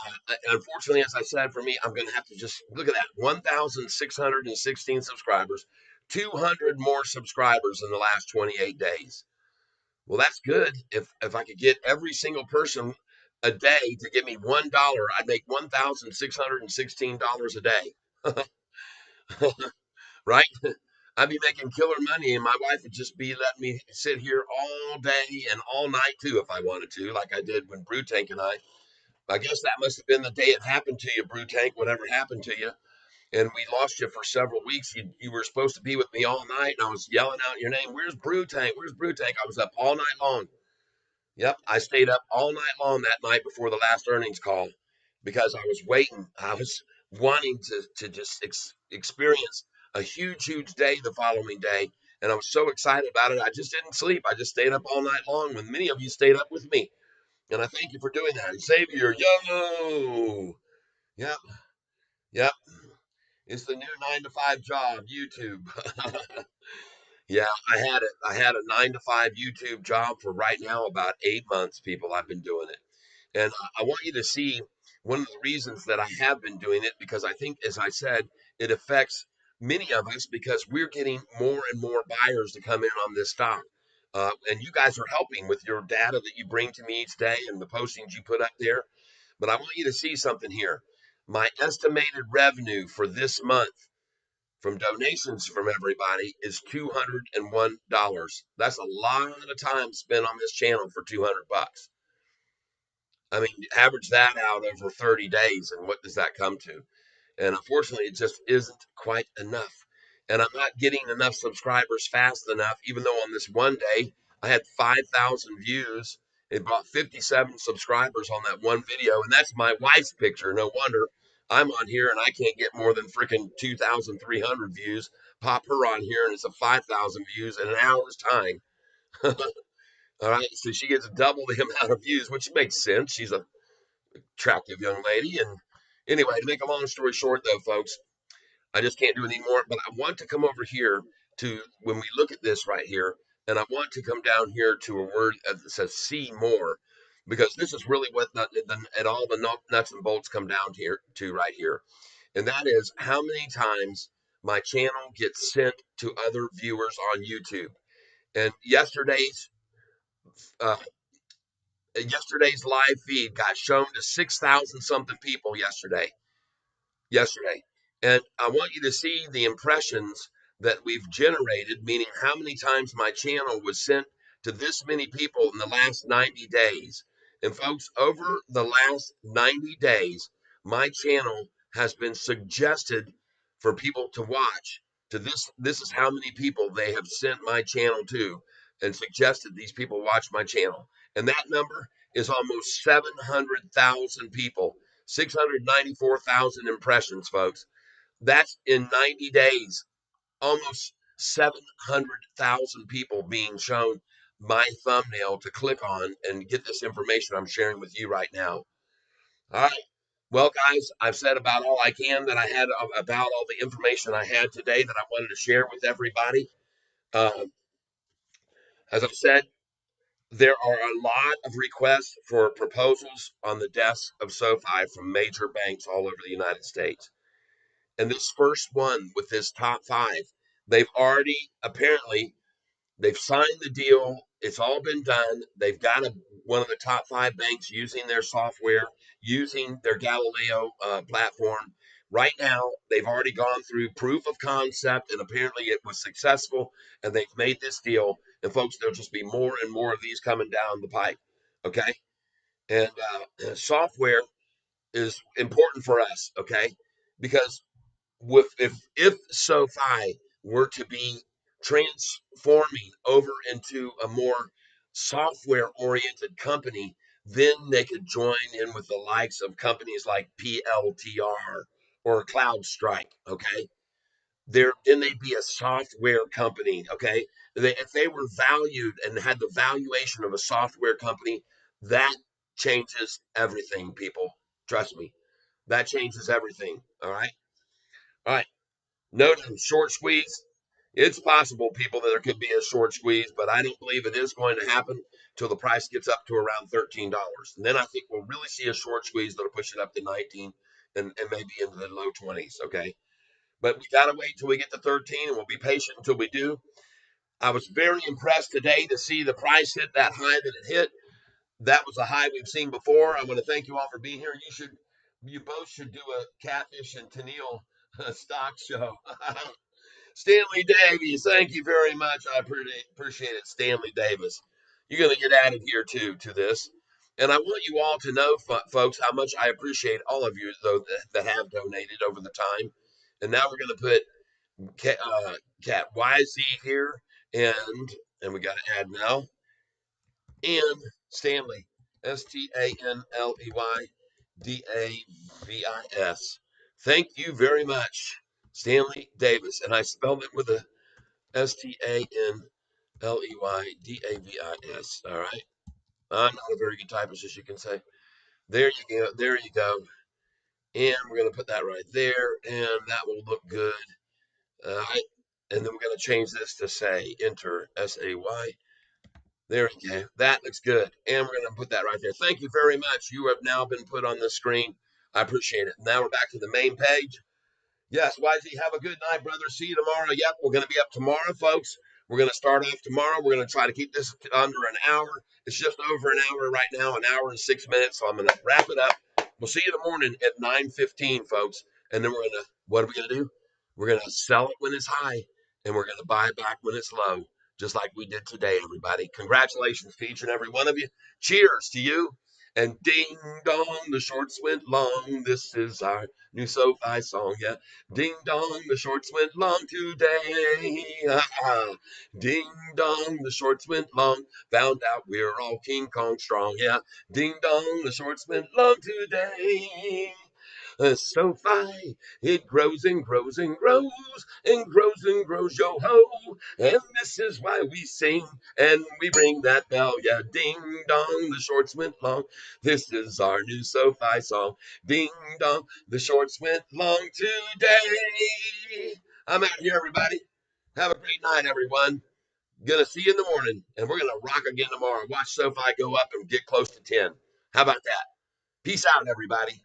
unfortunately, as I said, for me, I'm going to have to just look at that 1,616 subscribers, 200 more subscribers in the last 28 days. Well, that's good. If I could get every single person a day to give me $1, I'd make $1,616 a day. Right? I'd be making killer money, and my wife would just be letting me sit here all day and all night too, if I wanted to, like I did when Brew Tank and I guess that must have been the day it happened to you, Brew Tank, whatever happened to you. And we lost you for several weeks. You were supposed to be with me all night, and I was yelling out your name. Where's Brew Tank? Where's Brew Tank? I was up all night long. Yep, I stayed up all night long that night before the last earnings call because I was waiting. I was wanting to just experience a huge day the following day, and I was so excited about it. I just didn't sleep. I just stayed up all night long when many of you stayed up with me, and I thank you for doing that. And Xavier, yo, yep, yep, it's the new 9 to 5 job, YouTube. Yeah, I had it. I had a 9 to 5 YouTube job for right now about 8 months. People, I've been doing it. And I want you to see one of the reasons that I have been doing it because I think, as I said, it affects many of us because we're getting more and more buyers to come in on this stock. And you guys are helping with your data that you bring to me each day and the postings you put up there. But I want you to see something here. My estimated revenue for this month from donations from everybody is $201. That's a lot of time spent on this channel for 200 bucks. I mean, average that out over 30 days, and what does that come to? And unfortunately, it just isn't quite enough. And I'm not getting enough subscribers fast enough, even though on this one day I had 5,000 views. It brought 57 subscribers on that one video, and that's my wife's picture. No wonder I'm on here and I can't get more than freaking 2,300 views. Pop her on here, and it's a 5,000 views in an hour's time. All right, so she gets double the amount of views, which makes sense. She's a attractive young lady. And anyway, to make a long story short, though, folks, I just can't do any more. But I want to come over here to when we look at this right here, and I want to come down here to a word that says "see more," because this is really what and all the nuts and bolts come down here to right here, and that is how many times my channel gets sent to other viewers on YouTube. And uh, yesterday's live feed got shown to 6,000 something people yesterday. And I want you to see the impressions that we've generated, meaning how many times my channel was sent to this many people in the last 90 days. And folks, over the last 90 days, my channel has been suggested for people to watch. To this is how many people they have sent my channel to and suggested these people watch my channel. And that number is almost 700,000 people, 694,000 impressions, folks. That's in 90 days, almost 700,000 people being shown my thumbnail to click on and get this information I'm sharing with you right now. All right. Well, guys, I've said about all I can that I had about all the information I had today that I wanted to share with everybody. Uh, as I've said, there are a lot of requests for proposals on the desk of SoFi from major banks all over the United States. And this first one with this top five, they've already apparently they've signed the deal. It's all been done. They've got one of the top five banks using their software, using their Galileo platform. Right now, they've already gone through proof of concept, and apparently it was successful, and they've made this deal. And folks, there'll just be more and more of these coming down the pipe. Okay, and software is important for us. Okay, because with if SoFi were to be transforming over into a more software oriented company, then they could join in with the likes of companies like PLTR or CloudStrike. Okay, then they'd be a software company. Okay, if they were valued and had the valuation of a software company, that changes everything. People, trust me, that changes everything. All right, all right. Note short squeeze. It's possible, people, that there could be a short squeeze, but I don't believe it is going to happen till the price gets up to around $13. And then I think we'll really see a short squeeze that'll push it up to 19 and maybe into the low 20s. Okay. But we got to wait till we get to 13 and we'll be patient until we do. I was very impressed today to see the price hit that high that it hit. That was a high we've seen before. I want to thank you all for being here. You both should do a Catfish and Tennille stock show. Stanley Davies, thank you very much. I appreciate it, Stanley Davis. You're going to get added here too to this. And I want you all to know, folks, how much I appreciate all of you though that have donated over the time. And now we're going to put Cat YZ here, and we got to add now and Stanley STANLEY Davis. Thank you very much, Stanley Davis, and I spelled it with a STANLEYDAVIS. All right. I'm not a very good typist, as you can say. There you go. There you go. And we're going to put that right there, and that will look good. All right. And then we're going to change this to say enter SAY. There we go. That looks good. And we're going to put that right there. Thank you very much. You have now been put on the screen. I appreciate it. Now we're back to the main page. Yes, YZ, have a good night, brother. See you tomorrow. Yep, we're going to be up tomorrow, folks. We're going to start off tomorrow. We're going to try to keep this under an hour. It's just over an hour right now, an hour and 6 minutes. So I'm going to wrap it up. We'll see you in the morning at 9:15, folks. And then what are we going to do? We're going to sell it when it's high, and we're going to buy back when it's low, just like we did today, everybody. Congratulations to each and every one of you. Cheers to you. And ding dong, the shorts went long. This is our new SoFi song. Yeah. Ding dong, the shorts went long today. Ding dong, the shorts went long. Found out we're all King Kong strong. Yeah. Ding dong, the shorts went long today. SoFi, it grows and grows and grows and grows and grows, yo ho. And this is why we sing and we ring that bell. Yeah, ding dong, the shorts went long. This is our new SoFi song. Ding dong, the shorts went long today. I'm out here, everybody. Have a great night, everyone. Gonna see you in the morning, and we're gonna rock again tomorrow. Watch SoFi go up and get close to 10. How about that? Peace out, everybody.